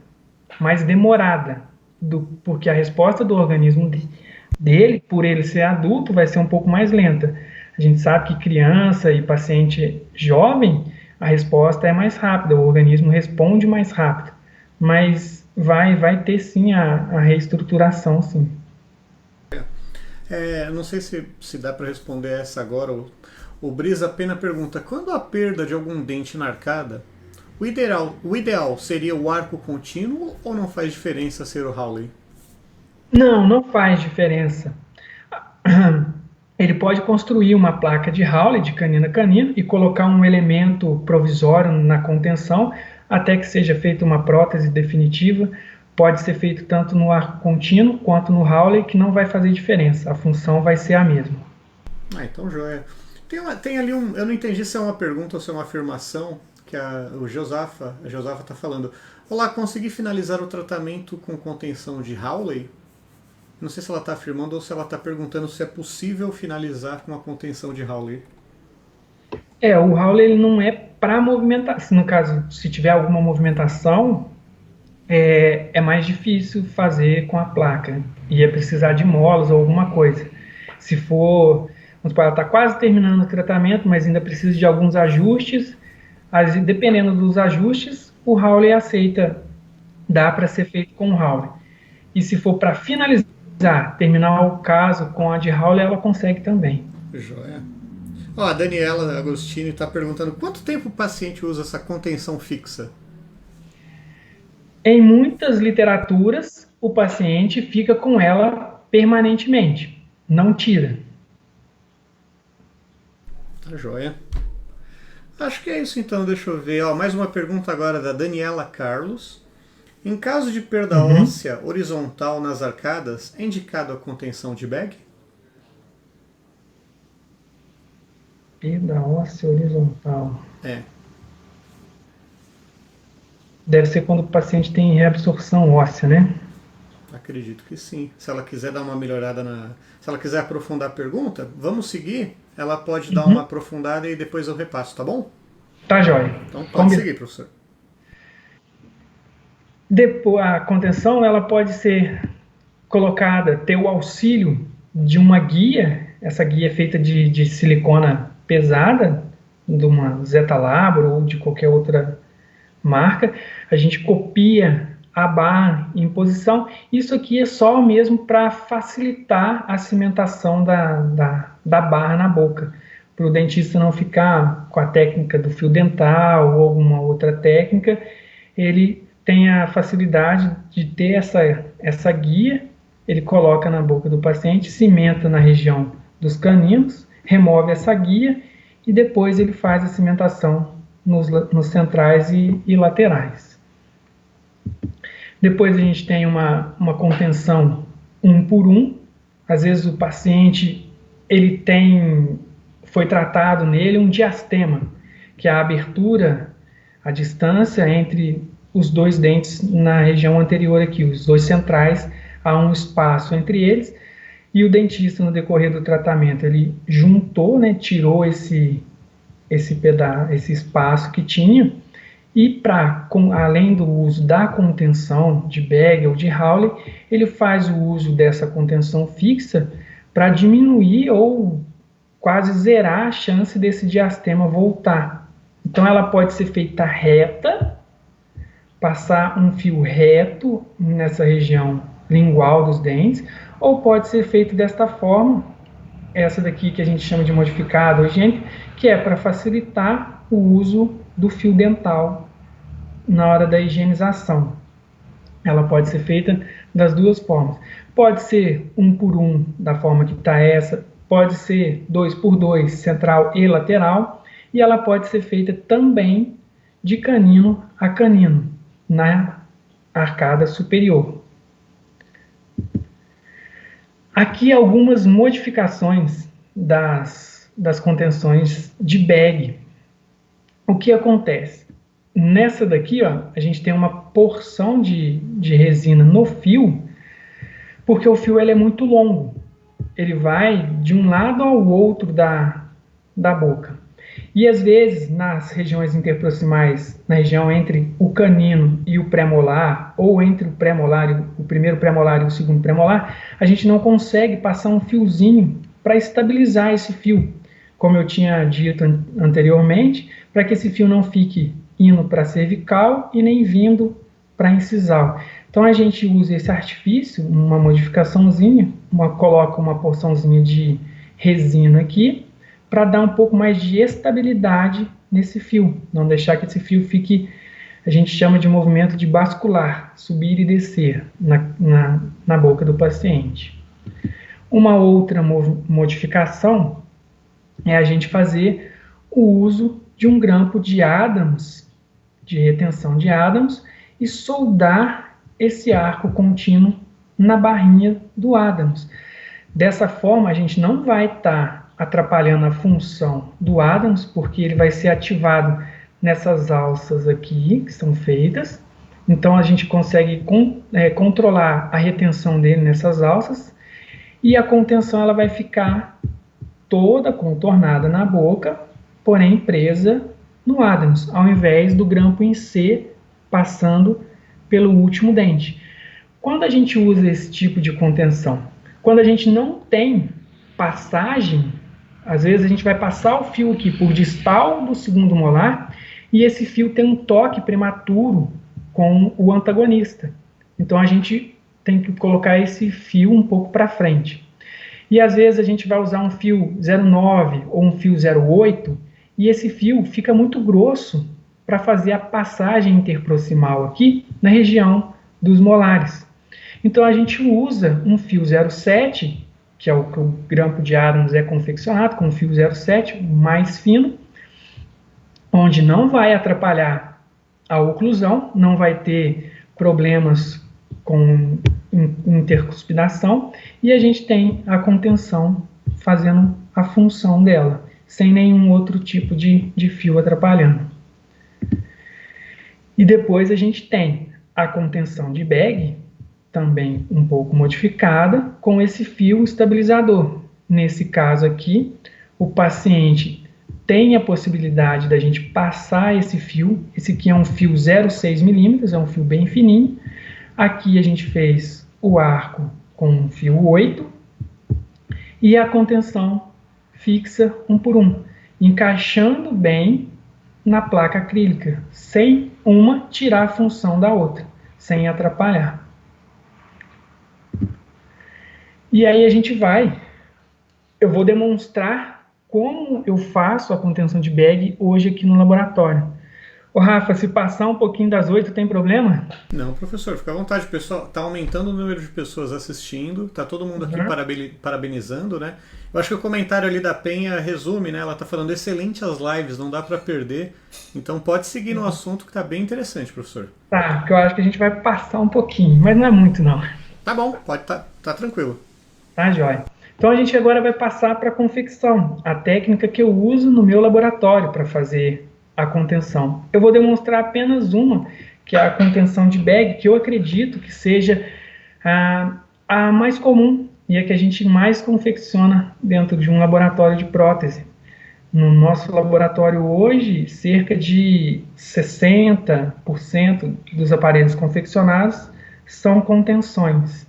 mais demorada, porque a resposta do organismo dele, por ele ser adulto, vai ser um pouco mais lenta. A gente sabe que criança e paciente jovem, a resposta é mais rápida, o organismo responde mais rápido, mas vai ter sim a reestruturação, sim. Não sei se dá para responder essa agora. O Brisa Pena pergunta, quando há perda de algum dente na arcada, o ideal seria o arco contínuo ou não faz diferença ser o Hawley? Não faz diferença. Ele pode construir uma placa de Hawley, de canino a canino, e colocar um elemento provisório na contenção, até que seja feita uma prótese definitiva. Pode ser feito tanto no arco contínuo quanto no Hawley, que não vai fazer diferença. A função vai ser a mesma. Então joia. Tem ali eu não entendi se é uma pergunta ou se é uma afirmação, que a Josafa está falando. Olá, consegui finalizar o tratamento com contenção de Hawley? Não sei se ela está afirmando ou se ela está perguntando se é possível finalizar com a contenção de Hawley. O Hawley ele não é para movimentação. No caso, se tiver alguma movimentação, é mais difícil fazer com a placa. Ia precisar de molas ou alguma coisa. Se for, ela está quase terminando o tratamento, mas ainda precisa de alguns ajustes. Dependendo dos ajustes, o Hawley aceita. Dá para ser feito com o Hawley. E se for para finalizar, terminar o caso com a de Hawley, ela consegue também. Joia. Ó, a Daniela Agostini está perguntando quanto tempo o paciente usa essa contenção fixa? Em muitas literaturas, o paciente fica com ela permanentemente, não tira. Tá joia. Acho que é isso então, deixa eu ver. Ó, mais uma pergunta agora da Daniela Carlos. Em caso de perda óssea horizontal nas arcadas, é indicado a contenção de bag? Perda óssea horizontal. É. Deve ser quando o paciente tem reabsorção óssea, né? Acredito que sim. Se ela quiser dar uma melhorada Se ela quiser aprofundar a pergunta, vamos seguir. Ela pode dar uma aprofundada e depois eu repasso, tá bom? Tá jóia. Então pode seguir, professor. Depois, a contenção ela pode ser colocada, ter o auxílio de uma guia. Essa guia é feita de silicona pesada, de uma Zeta Labro ou de qualquer outra marca. A gente copia a barra em posição. Isso aqui é só mesmo para facilitar a cimentação da barra na boca, para o dentista não ficar com a técnica do fio dental ou alguma outra técnica. Ele tem a facilidade de ter essa guia, ele coloca na boca do paciente, cimenta na região dos caninos, remove essa guia e depois ele faz a cimentação nos centrais e laterais. Depois a gente tem uma contenção 1 por 1. Às vezes o paciente foi tratado nele um diastema, que é a abertura, a distância entre os dois dentes na região anterior aqui, os dois centrais, há um espaço entre eles, e o dentista no decorrer do tratamento ele juntou, né, tirou esse espaço que tinha, e além do uso da contenção de bag ou de Hawley, ele faz o uso dessa contenção fixa para diminuir ou quase zerar a chance desse diastema voltar. Então ela pode ser feita reta, passar um fio reto nessa região lingual dos dentes, ou pode ser feito desta forma, essa daqui que a gente chama de modificada higiênica, que é para facilitar o uso do fio dental na hora da higienização. Ela pode ser feita das duas formas. Pode ser 1 por 1, da forma que está essa, pode ser 2 por 2, central e lateral, e ela pode ser feita também de canino a canino, na arcada superior. Aqui algumas modificações das contenções de bag. O que acontece? Nessa daqui, ó, a gente tem uma porção de resina no fio, porque o fio ele é muito longo. Ele vai de um lado ao outro da boca. E às vezes, nas regiões interproximais, na região entre o canino e o premolar, ou entre o premolar, o primeiro premolar e o segundo premolar, a gente não consegue passar um fiozinho para estabilizar esse fio, como eu tinha dito anteriormente, para que esse fio não fique indo para a cervical e nem vindo para a incisal. Então a gente usa esse artifício, uma modificaçãozinha, coloca uma porçãozinha de resina aqui, para dar um pouco mais de estabilidade nesse fio, não deixar que esse fio fique, a gente chama de movimento de bascular, subir e descer na boca do paciente. Uma outra modificação é a gente fazer o uso de um grampo de Adams, de retenção de Adams, e soldar esse arco contínuo na barrinha do Adams. Dessa forma, a gente não vai estar atrapalhando a função do Adams, porque ele vai ser ativado nessas alças aqui, que são feitas. Então, a gente consegue controlar a retenção dele nessas alças, e a contenção ela vai ficar toda contornada na boca, porém presa no Adams, ao invés do grampo em C passando pelo último dente. Quando a gente usa esse tipo de contenção, quando a gente não tem passagem, às vezes a gente vai passar o fio aqui por distal do segundo molar e esse fio tem um toque prematuro com o antagonista. Então a gente tem que colocar esse fio um pouco para frente. E às vezes a gente vai usar um fio 0,9 ou um fio 0,8 e esse fio fica muito grosso para fazer a passagem interproximal aqui na região dos molares. Então a gente usa um fio 0,7, que é o que o grampo de Adams é confeccionado, com um fio 0,7 mais fino, onde não vai atrapalhar a oclusão, não vai ter problemas com intercuspidação, e a gente tem a contenção fazendo a função dela, sem nenhum outro tipo de fio atrapalhando. E depois a gente tem a contenção de bag, também um pouco modificada, com esse fio estabilizador. Nesse caso aqui, o paciente tem a possibilidade da gente passar esse fio. Esse aqui é um fio 0,6 milímetros, é um fio bem fininho. Aqui a gente fez o arco com um fio 8 e a contenção fixa 1 por 1, encaixando bem na placa acrílica, sem uma tirar a função da outra, sem atrapalhar. E aí eu vou demonstrar como eu faço a contenção de bag hoje aqui no laboratório. Ô Rafa, se passar um pouquinho das 8, tem problema? Não, professor, fica à vontade. Pessoal, tá aumentando o número de pessoas assistindo, tá todo mundo aqui parabenizando, né? Eu acho que o comentário ali da Penha resume, né? Ela tá falando excelente as lives, não dá para perder. Então pode seguir no assunto que tá bem interessante, professor. Tá, porque eu acho que a gente vai passar um pouquinho, mas não é muito não. Tá bom, pode tá tranquilo. Tá, joia. Então a gente agora vai passar para a confecção, a técnica que eu uso no meu laboratório para fazer a contenção. Eu vou demonstrar apenas uma, que é a contenção de bag, que eu acredito que seja a mais comum e a que a gente mais confecciona dentro de um laboratório de prótese. No nosso laboratório hoje, cerca de 60% dos aparelhos confeccionados são contenções.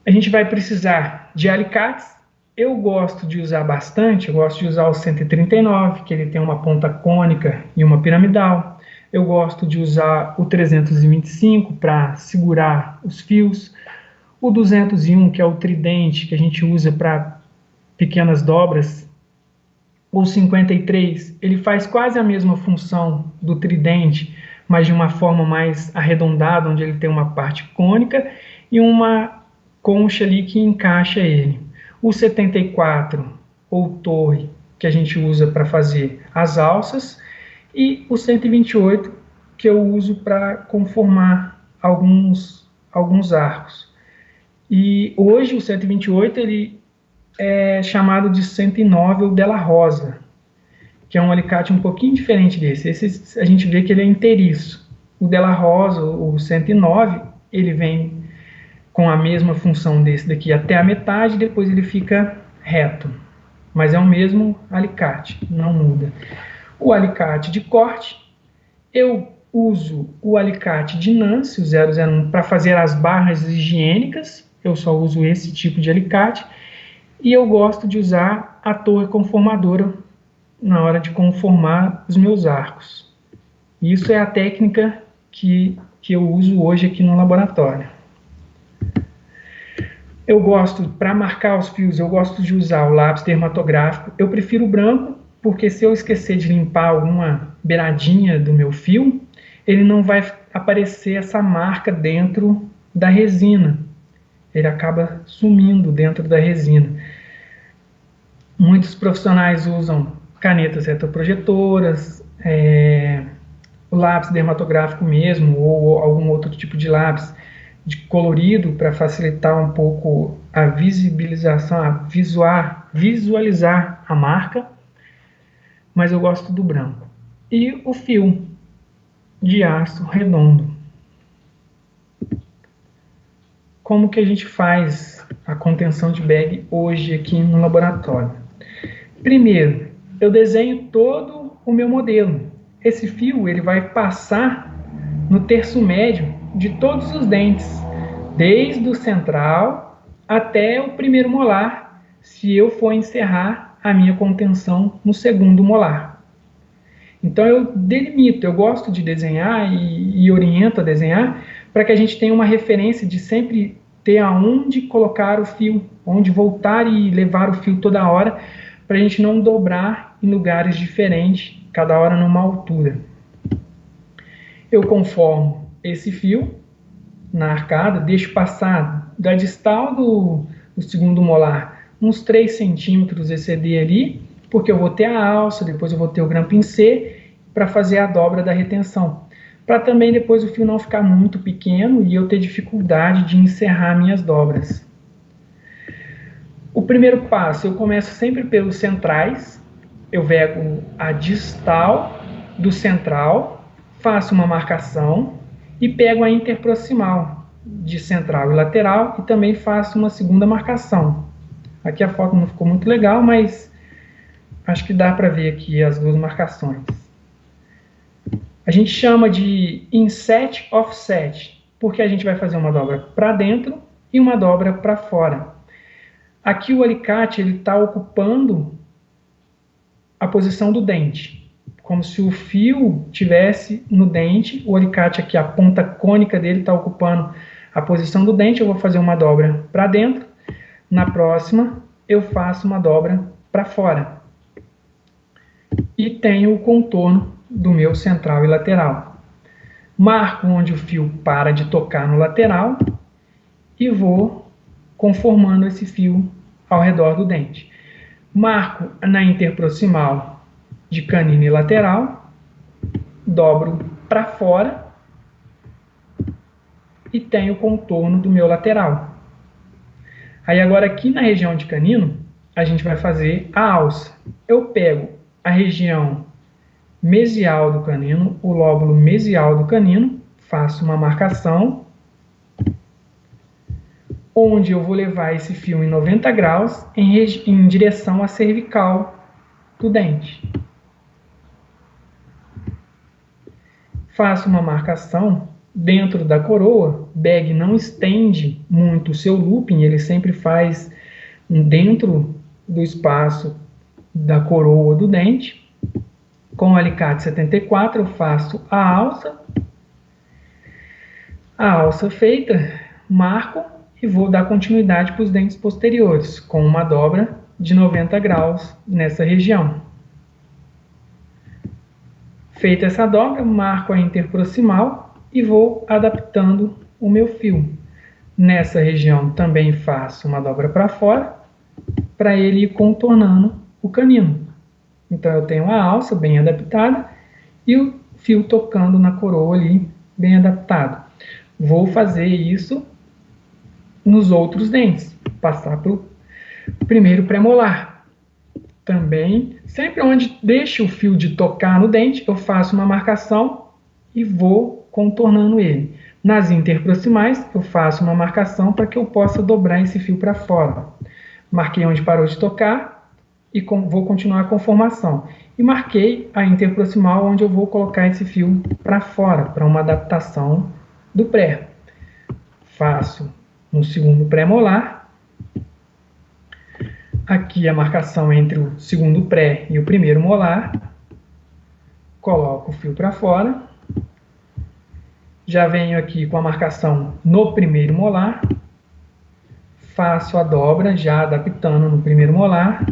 A gente vai precisar de alicates. Eu gosto de usar bastante, eu gosto de usar o 139, que ele tem uma ponta cônica e uma piramidal. Eu gosto de usar o 325 para segurar os fios. O 201, que é o tridente, que a gente usa para pequenas dobras. O 53, ele faz quase a mesma função do tridente, mas de uma forma mais arredondada, onde ele tem uma parte cônica e uma concha ali que encaixa ele. O 74, ou torre, que a gente usa para fazer as alças, e o 128, que eu uso para conformar alguns arcos. E hoje o 128 ele é chamado de 109 ou Della Rosa, que é um alicate um pouquinho diferente desse. Esse a gente vê que ele é inteiriço. O Della Rosa, o 109, ele vem com a mesma função desse daqui até a metade, depois ele fica reto. Mas é o mesmo alicate, não muda. O alicate de corte, eu uso o alicate de Nance, o 001, para fazer as barras higiênicas. Eu só uso esse tipo de alicate. E eu gosto de usar a torre conformadora na hora de conformar os meus arcos. Isso é a técnica que eu uso hoje aqui no laboratório. Eu gosto, para marcar os fios, eu gosto de usar o lápis dermatográfico. Eu prefiro o branco, porque se eu esquecer de limpar alguma beiradinha do meu fio, ele não vai aparecer essa marca dentro da resina. Ele acaba sumindo dentro da resina. Muitos profissionais usam canetas retroprojetoras, o lápis dermatográfico mesmo, ou algum outro tipo de lápis de colorido para facilitar um pouco a visibilização, a visualizar a marca, mas eu gosto do branco. E o fio de aço redondo. Como que a gente faz a contenção de bag hoje aqui no laboratório? Primeiro, eu desenho todo o meu modelo. Esse fio ele vai passar no terço médio de todos os dentes, desde o central até o primeiro molar, se eu for encerrar a minha contenção no segundo molar. Então eu delimito, eu gosto de desenhar e oriento a desenhar para que a gente tenha uma referência de sempre ter aonde colocar o fio, onde voltar e levar o fio toda hora, para a gente não dobrar em lugares diferentes, cada hora numa altura. Eu conformo esse fio na arcada, deixo passar da distal do segundo molar uns 3 centímetros exceder ali, porque eu vou ter a alça, depois eu vou ter o grampin-C para fazer a dobra da retenção. Para também depois o fio não ficar muito pequeno e eu ter dificuldade de encerrar minhas dobras. O primeiro passo, eu começo sempre pelos centrais, eu pego a distal do central, faço uma marcação e pego a interproximal de central e lateral e também faço uma segunda marcação. Aqui a foto não ficou muito legal, mas acho que dá para ver aqui as duas marcações. A gente chama de inset offset, porque a gente vai fazer uma dobra para dentro e uma dobra para fora. Aqui o alicate está ocupando a posição do dente, como se o fio tivesse no dente. O alicate aqui, a ponta cônica dele está ocupando a posição do dente. Eu vou fazer uma dobra para dentro. Na próxima, eu faço uma dobra para fora. E tenho o contorno do meu central e lateral. Marco onde o fio para de tocar no lateral e vou conformando esse fio ao redor do dente. Marco na interproximal de canino e lateral, dobro para fora e tenho o contorno do meu lateral. Aí agora aqui na região de canino, a gente vai fazer a alça. Eu pego a região mesial do canino, o lóbulo mesial do canino, faço uma marcação, onde eu vou levar esse fio em 90 graus em direção à cervical do dente. Faço uma marcação dentro da coroa. Bag não estende muito o seu looping, ele sempre faz dentro do espaço da coroa do dente. Com o alicate 74 eu faço a alça. A alça feita, marco e vou dar continuidade para os dentes posteriores, com uma dobra de 90 graus nessa região. Feita essa dobra, marco a interproximal e vou adaptando o meu fio. Nessa região também faço uma dobra para fora, para ele ir contornando o canino. Então eu tenho a alça bem adaptada e o fio tocando na coroa ali, bem adaptado. Vou fazer isso nos outros dentes, passar para o primeiro premolar. Também, sempre onde deixa o fio de tocar no dente, eu faço uma marcação e vou contornando ele. Nas interproximais, eu faço uma marcação para que eu possa dobrar esse fio para fora. Marquei onde parou de tocar e vou continuar a conformação. E marquei a interproximal onde eu vou colocar esse fio para fora, para uma adaptação do pré. Faço no segundo pré-molar. Aqui a marcação entre o segundo pré e o primeiro molar. Coloco o fio para fora. Já venho aqui com a marcação no primeiro molar. Faço a dobra, já adaptando no primeiro molar.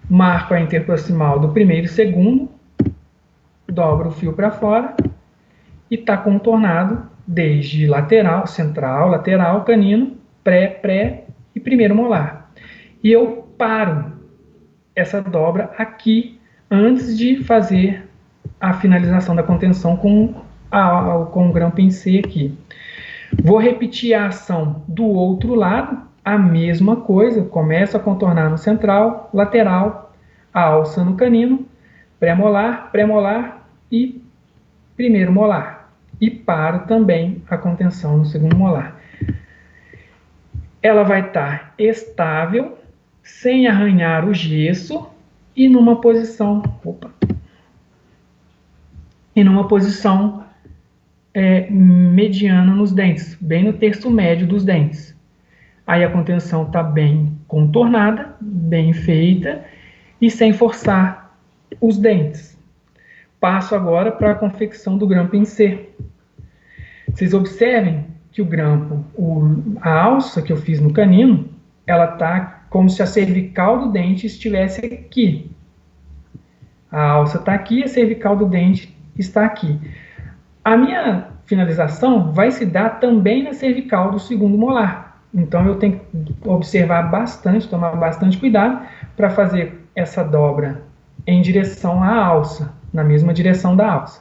Marco a interproximal do primeiro e segundo. Dobro o fio para fora. E está contornado desde lateral, central, lateral, canino, pré, pré e primeiro molar. E eu paro essa dobra aqui antes de fazer a finalização da contenção com o grampin-C aqui. Vou repetir a ação do outro lado, a mesma coisa. Começo a contornar no central, lateral, a alça no canino, pré-molar, pré-molar e primeiro molar. E paro também a contenção no segundo molar. Ela vai estar estável, sem arranhar o gesso e numa posição, mediana nos dentes, bem no terço médio dos dentes. Aí a contenção está bem contornada, bem feita e sem forçar os dentes. Passo agora para a confecção do grampin-C. Vocês observem que o grampo, a alça que eu fiz no canino, ela tá como se a cervical do dente estivesse aqui. A alça está aqui, a cervical do dente está aqui. A minha finalização vai se dar também na cervical do segundo molar. Então eu tenho que observar bastante, tomar bastante cuidado para fazer essa dobra em direção à alça, na mesma direção da alça.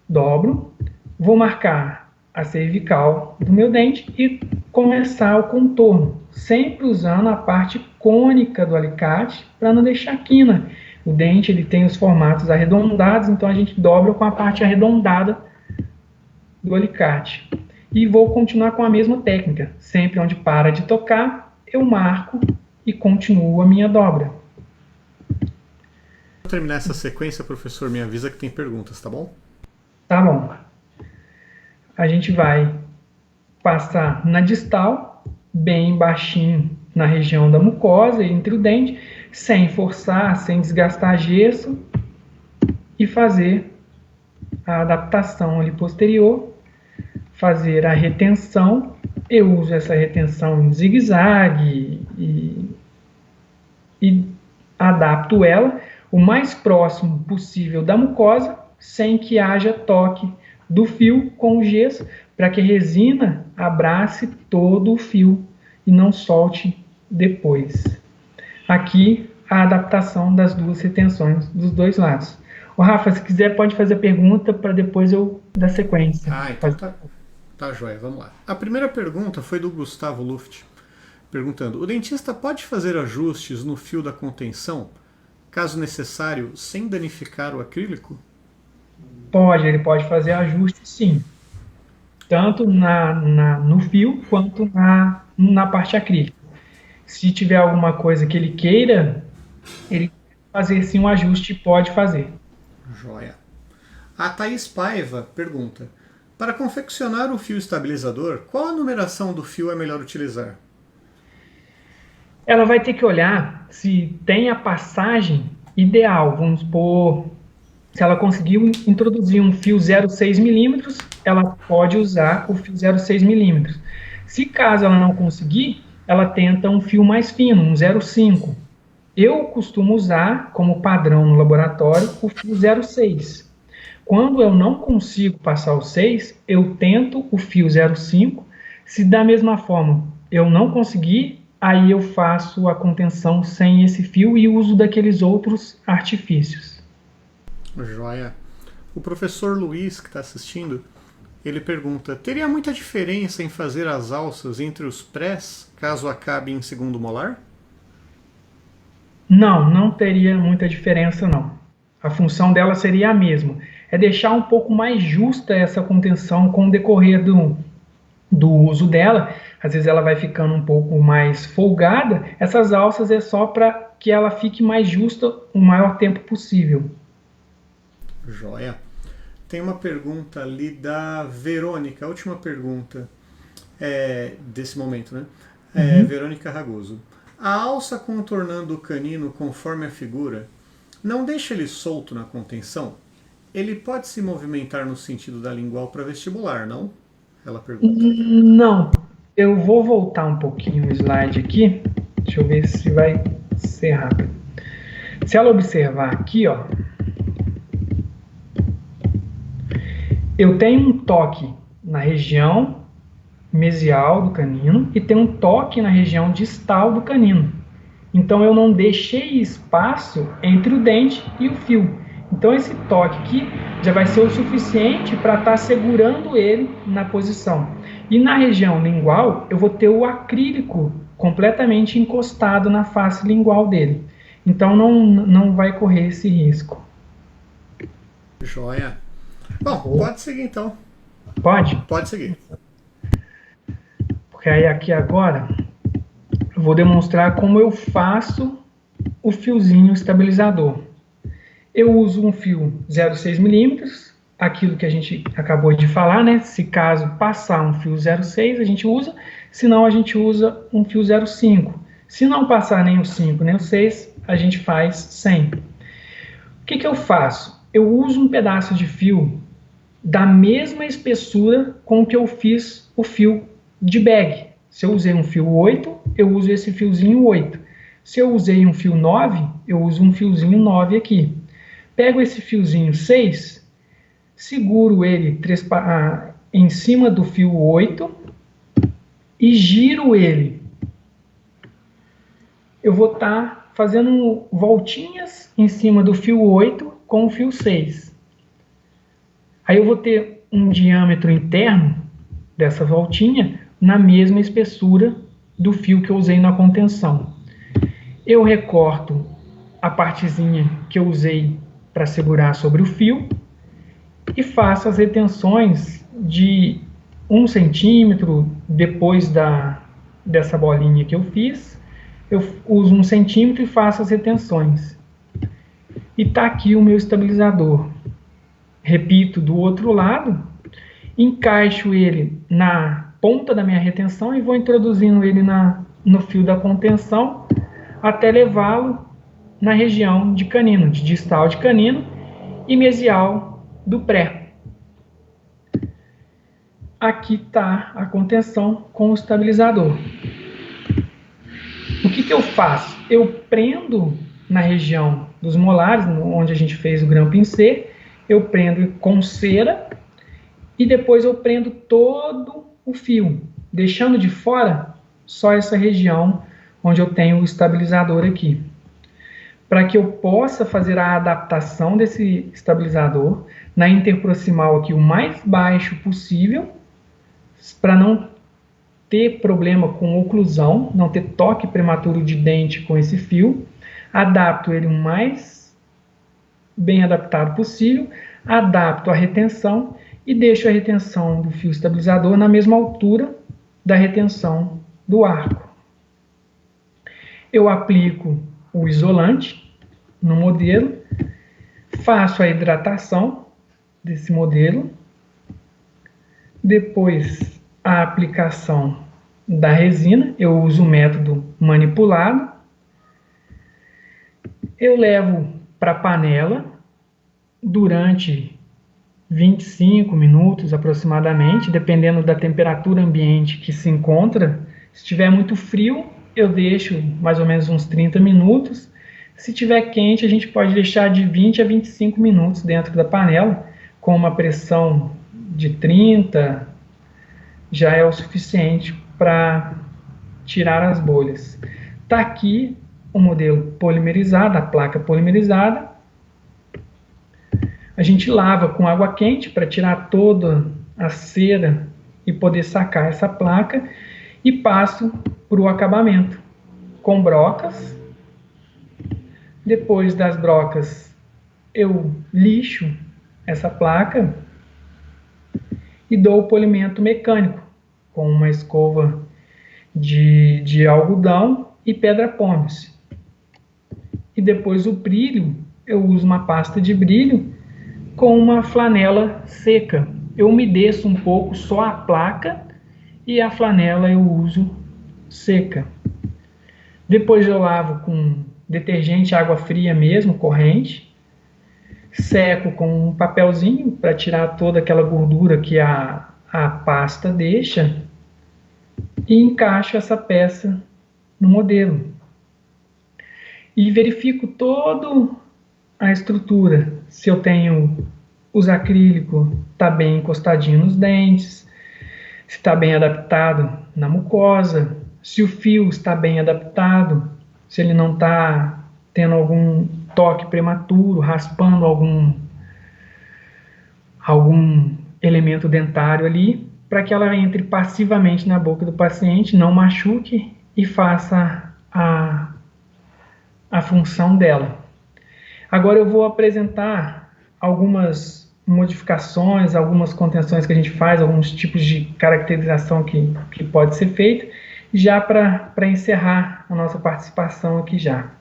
Dobro, vou marcar a cervical do meu dente e começar o contorno, sempre usando a parte cônica do alicate para não deixar quina. O dente ele tem os formatos arredondados, então a gente dobra com a parte arredondada do alicate. E vou continuar com a mesma técnica. Sempre onde para de tocar, eu marco e continuo a minha dobra. Para terminar essa sequência, professor, me avisa que tem perguntas, tá bom? Tá bom. A gente vai passar na distal, bem baixinho na região da mucosa, entre o dente, sem forçar, sem desgastar gesso, e fazer a adaptação ali posterior, fazer a retenção. Eu uso essa retenção em zigue-zague e adapto ela o mais próximo possível da mucosa, sem que haja toque do fio com o gesso, para que a resina abrace todo o fio e não solte depois. Aqui, a adaptação das duas retenções dos dois lados. O Rafa, se quiser, pode fazer a pergunta para depois eu dar sequência. Então tá joia, vamos lá. A primeira pergunta foi do Gustavo Luft, perguntando: o dentista pode fazer ajustes no fio da contenção, caso necessário, sem danificar o acrílico? Pode, ele pode fazer ajuste, sim. Tanto no fio, quanto na parte acrílica. Se tiver alguma coisa que ele queira, ele fazer sim um ajuste, pode fazer. Joia. A Thaís Paiva pergunta: para confeccionar o fio estabilizador, qual a numeração do fio é melhor utilizar? Ela vai ter que olhar se tem a passagem ideal. Vamos supor, se ela conseguiu introduzir um fio 0,6 milímetros, ela pode usar o fio 0,6 milímetros. Se caso ela não conseguir, ela tenta um fio mais fino, um 0,5. Eu costumo usar como padrão no laboratório o fio 0,6. Quando eu não consigo passar o 6, eu tento o fio 0,5. Se da mesma forma eu não conseguir, aí eu faço a contenção sem esse fio e uso daqueles outros artifícios. Joia. O professor Luiz, que está assistindo, ele pergunta: teria muita diferença em fazer as alças entre os prés, caso acabe em segundo molar? Não teria muita diferença, não. A função dela seria a mesma. É deixar um pouco mais justa essa contenção com o decorrer do uso dela. Às vezes ela vai ficando um pouco mais folgada. Essas alças é só para que ela fique mais justa o maior tempo possível. Joia. Tem uma pergunta ali da Verônica, a última pergunta desse momento, né? Verônica Ragoso. A alça contornando o canino conforme a figura não deixa ele solto na contenção? Ele pode se movimentar no sentido da lingual para vestibular, não? Ela pergunta. Não. Eu vou voltar um pouquinho o slide aqui. Deixa eu ver se vai ser rápido. Se ela observar aqui, ó, eu tenho um toque na região mesial do canino e tenho um toque na região distal do canino. Então eu não deixei espaço entre o dente e o fio. Então esse toque aqui já vai ser o suficiente para estar segurando ele na posição. E na região lingual eu vou ter o acrílico completamente encostado na face lingual dele. Então não vai correr esse risco. Joia. Bom, pode seguir então. Pode? Pode seguir. Porque aí aqui agora eu vou demonstrar como eu faço o fiozinho estabilizador. Eu uso um fio 0,6 milímetros, aquilo que a gente acabou de falar, né? Se caso passar um fio 0,6 a gente usa, senão a gente usa um fio 0,5. Se não passar nem o 5 nem o 6, a gente faz sem. O que eu faço? Eu uso um pedaço de fio da mesma espessura com que eu fiz o fio de bag. Se eu usei um fio 8, eu uso esse fiozinho 8. Se eu usei um fio 9, eu uso um fiozinho 9 aqui. Pego esse fiozinho 6, seguro ele em cima do fio 8 e giro ele. Eu vou estar fazendo voltinhas em cima do fio 8 com o fio 6. Aí eu vou ter um diâmetro interno dessa voltinha na mesma espessura do fio que eu usei na contenção. Eu recorto a partezinha que eu usei para segurar sobre o fio e faço as retenções de 1 centímetro depois dessa bolinha que eu fiz. Eu uso 1 centímetro e faço as retenções. E está aqui o meu estabilizador. Repito do outro lado, encaixo ele na ponta da minha retenção e vou introduzindo ele no fio da contenção até levá-lo na região de canino, de distal de canino e mesial do pré. Aqui está a contenção com o estabilizador. O que eu faço? Eu prendo na região dos molares, onde a gente fez o grampincer, eu prendo com cera e depois eu prendo todo o fio, deixando de fora só essa região onde eu tenho o estabilizador aqui. Para que eu possa fazer a adaptação desse estabilizador na interproximal aqui o mais baixo possível, para não ter problema com oclusão, não ter toque prematuro de dente com esse fio, adapto ele o mais bem adaptado possível, adapto a retenção e deixo a retenção do fio estabilizador na mesma altura da retenção do arco. Eu aplico o isolante no modelo, faço a hidratação desse modelo, depois a aplicação da resina, eu uso o método manipulado, eu levo para a panela durante 25 minutos aproximadamente, dependendo da temperatura ambiente que se encontra. Se estiver muito frio, eu deixo mais ou menos uns 30 minutos. Se estiver quente, a gente pode deixar de 20 a 25 minutos dentro da panela, com uma pressão de 30, já é o suficiente para tirar as bolhas. Está aqui o modelo polimerizado, a placa polimerizada. A gente lava com água quente para tirar toda a cera e poder sacar essa placa e passo para o acabamento com brocas. Depois das brocas eu lixo essa placa e dou o polimento mecânico com uma escova de algodão e pedra pómez. E depois o brilho, eu uso uma pasta de brilho com uma flanela seca. Eu umedeço um pouco só a placa e a flanela eu uso seca. Depois eu lavo com detergente, água fria mesmo, corrente. Seco com um papelzinho para tirar toda aquela gordura que a pasta deixa. E encaixo essa peça no modelo. E verifico toda a estrutura. Se eu tenho os acrílicos, está bem encostadinho nos dentes. Se está bem adaptado na mucosa. Se o fio está bem adaptado. Se ele não está tendo algum toque prematuro, raspando algum elemento dentário ali, para que ela entre passivamente na boca do paciente, não machuque e faça a função dela. Agora eu vou apresentar algumas modificações, algumas contenções que a gente faz, alguns tipos de caracterização que pode ser feito, já para encerrar a nossa participação aqui já.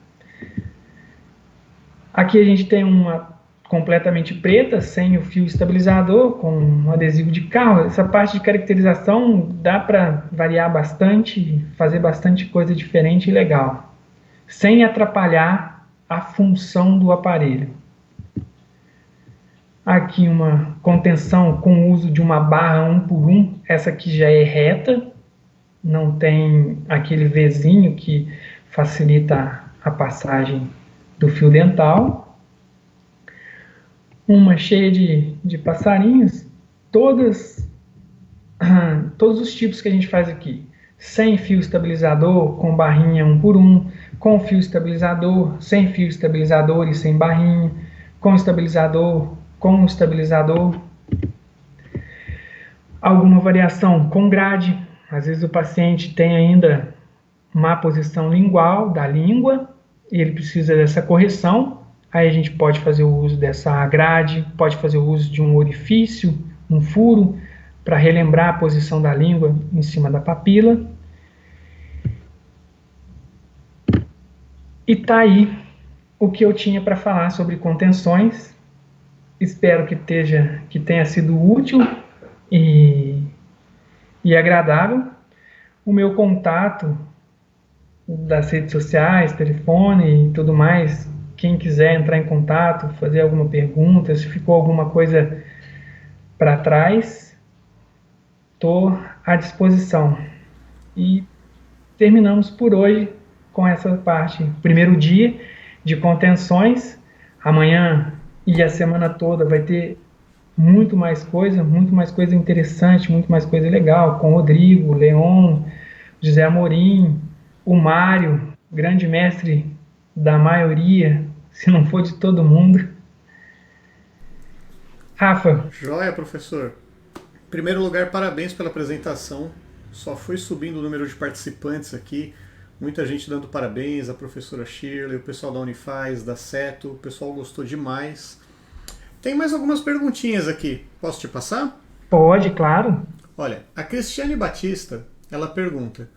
Aqui a gente tem uma completamente preta, sem o fio estabilizador, com um adesivo de carro. Essa parte de caracterização dá para variar bastante, fazer bastante coisa diferente e legal, sem atrapalhar a função do aparelho. Aqui uma contenção com o uso de uma barra 1 por 1, essa aqui já é reta, não tem aquele Vzinho que facilita a passagem do fio dental. Uma cheia de passarinhos, todos os tipos que a gente faz aqui. Sem fio estabilizador, com barrinha 1 por 1, com fio estabilizador, sem fio estabilizador e sem barrinha, com estabilizador, com estabilizador. Alguma variação com grade, às vezes o paciente tem ainda má posição lingual da língua, e ele precisa dessa correção, aí a gente pode fazer o uso dessa grade, pode fazer o uso de um orifício, um furo, para relembrar a posição da língua em cima da papila. E tá aí o que eu tinha para falar sobre contenções. Espero que tenha sido útil e agradável. O meu contato das redes sociais, telefone e tudo mais, quem quiser entrar em contato, fazer alguma pergunta, se ficou alguma coisa para trás, estou à disposição. E terminamos por hoje com essa parte. Primeiro dia de contenções. Amanhã e a semana toda vai ter muito mais coisa interessante, muito mais coisa legal, com o Rodrigo, o Leon, José Amorim, o Mário, grande mestre da maioria, se não for de todo mundo. Rafa. Joia, professor. Em primeiro lugar, parabéns pela apresentação. Só foi subindo o número de participantes aqui. Muita gente dando parabéns, a professora Shirley, o pessoal da Unifaz, da Seto, o pessoal gostou demais. Tem mais algumas perguntinhas aqui. Posso te passar? Pode, claro. Olha, a Cristiane Batista, ela pergunta: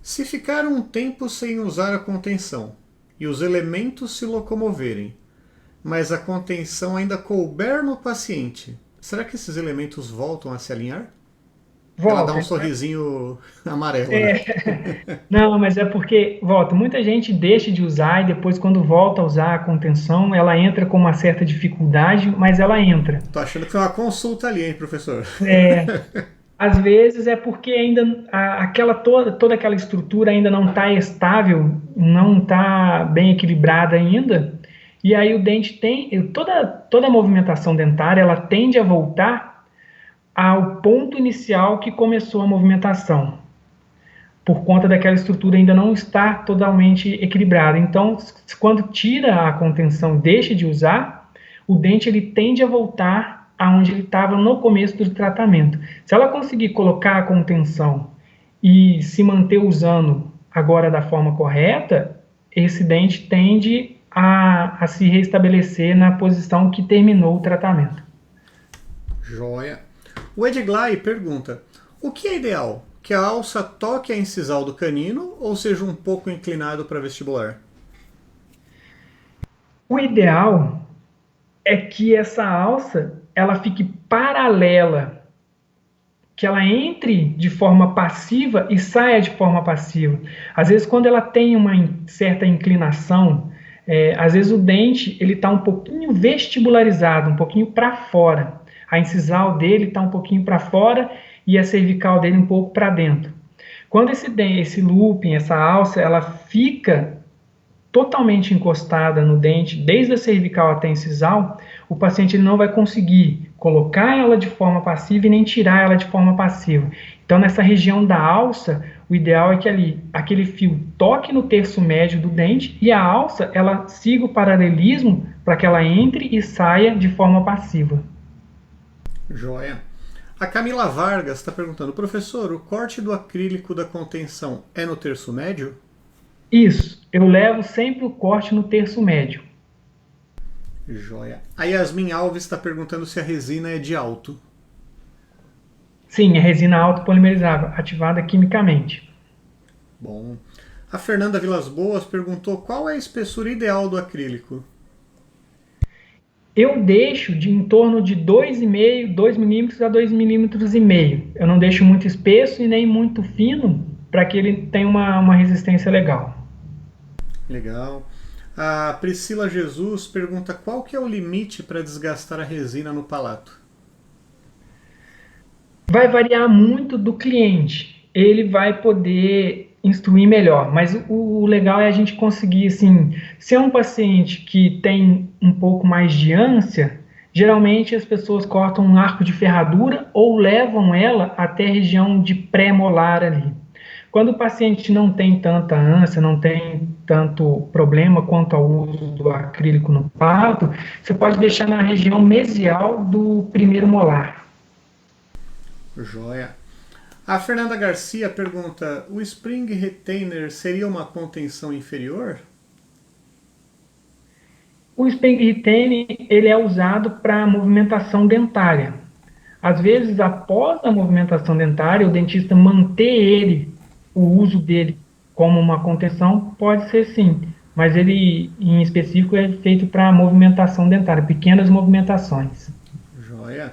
se ficar um tempo sem usar a contenção e os elementos se locomoverem, mas a contenção ainda couber no paciente, será que esses elementos voltam a se alinhar? Ela dá um sorrisinho amarelo. Né? Não, mas é porque, muita gente deixa de usar e depois quando volta a usar a contenção, ela entra com uma certa dificuldade, mas ela entra. Tô achando que foi uma consulta ali, hein, professor? Às vezes é porque ainda toda aquela estrutura ainda não está estável, não está bem equilibrada ainda, e aí o dente toda a movimentação dentária, ela tende a voltar ao ponto inicial que começou a movimentação, por conta daquela estrutura ainda não estar totalmente equilibrada. Então, quando tira a contenção e deixa de usar, o dente ele tende a voltar aonde ele estava no começo do tratamento. Se ela conseguir colocar a contenção e se manter usando agora da forma correta, esse dente tende a se restabelecer na posição que terminou o tratamento. Joia. O Edglai pergunta: o que é ideal? Que a alça toque a incisal do canino ou seja um pouco inclinado para vestibular? O ideal é que essa alça ela fique paralela, que ela entre de forma passiva e saia de forma passiva. Às vezes, quando ela tem uma certa inclinação, às vezes o dente ele está um pouquinho vestibularizado, um pouquinho para fora. A incisal dele está um pouquinho para fora e a cervical dele um pouco para dentro. Quando esse looping, essa alça, ela fica totalmente encostada no dente, desde a cervical até a incisal, o paciente ele não vai conseguir colocar ela de forma passiva e nem tirar ela de forma passiva. Então, nessa região da alça, o ideal é que aquele fio toque no terço médio do dente e a alça ela siga o paralelismo para que ela entre e saia de forma passiva. Joia. A Camila Vargas está perguntando: professor, o corte do acrílico da contenção é no terço médio? Isso, eu levo sempre o corte no terço médio. Joia. A Yasmin Alves está perguntando se a resina é de alto. Sim, é resina autopolimerizável, ativada quimicamente. Bom. A Fernanda Vilas Boas perguntou qual é a espessura ideal do acrílico. Eu deixo de em torno de 2 milímetros a 2,5 milímetros. Eu não deixo muito espesso e nem muito fino para que ele tenha uma resistência legal. Legal. A Priscila Jesus pergunta qual que é o limite para desgastar a resina no palato. Vai variar muito do cliente. Ele vai poder instruir melhor, mas o legal é a gente conseguir, assim, se é um paciente que tem um pouco mais de ânsia, geralmente as pessoas cortam um arco de ferradura ou levam ela até a região de pré-molar ali. Quando o paciente não tem tanta ânsia, não tem tanto problema quanto ao uso do acrílico no palato, você pode deixar na região mesial do primeiro molar. Joia. A Fernanda Garcia pergunta: o Spring Retainer seria uma contenção inferior? O Spring Retainer ele é usado para movimentação dentária. Às vezes, após a movimentação dentária, o dentista manter ele, o uso dele como uma contenção, pode ser sim, mas ele em específico é feito para movimentação dentária, pequenas movimentações. Joia.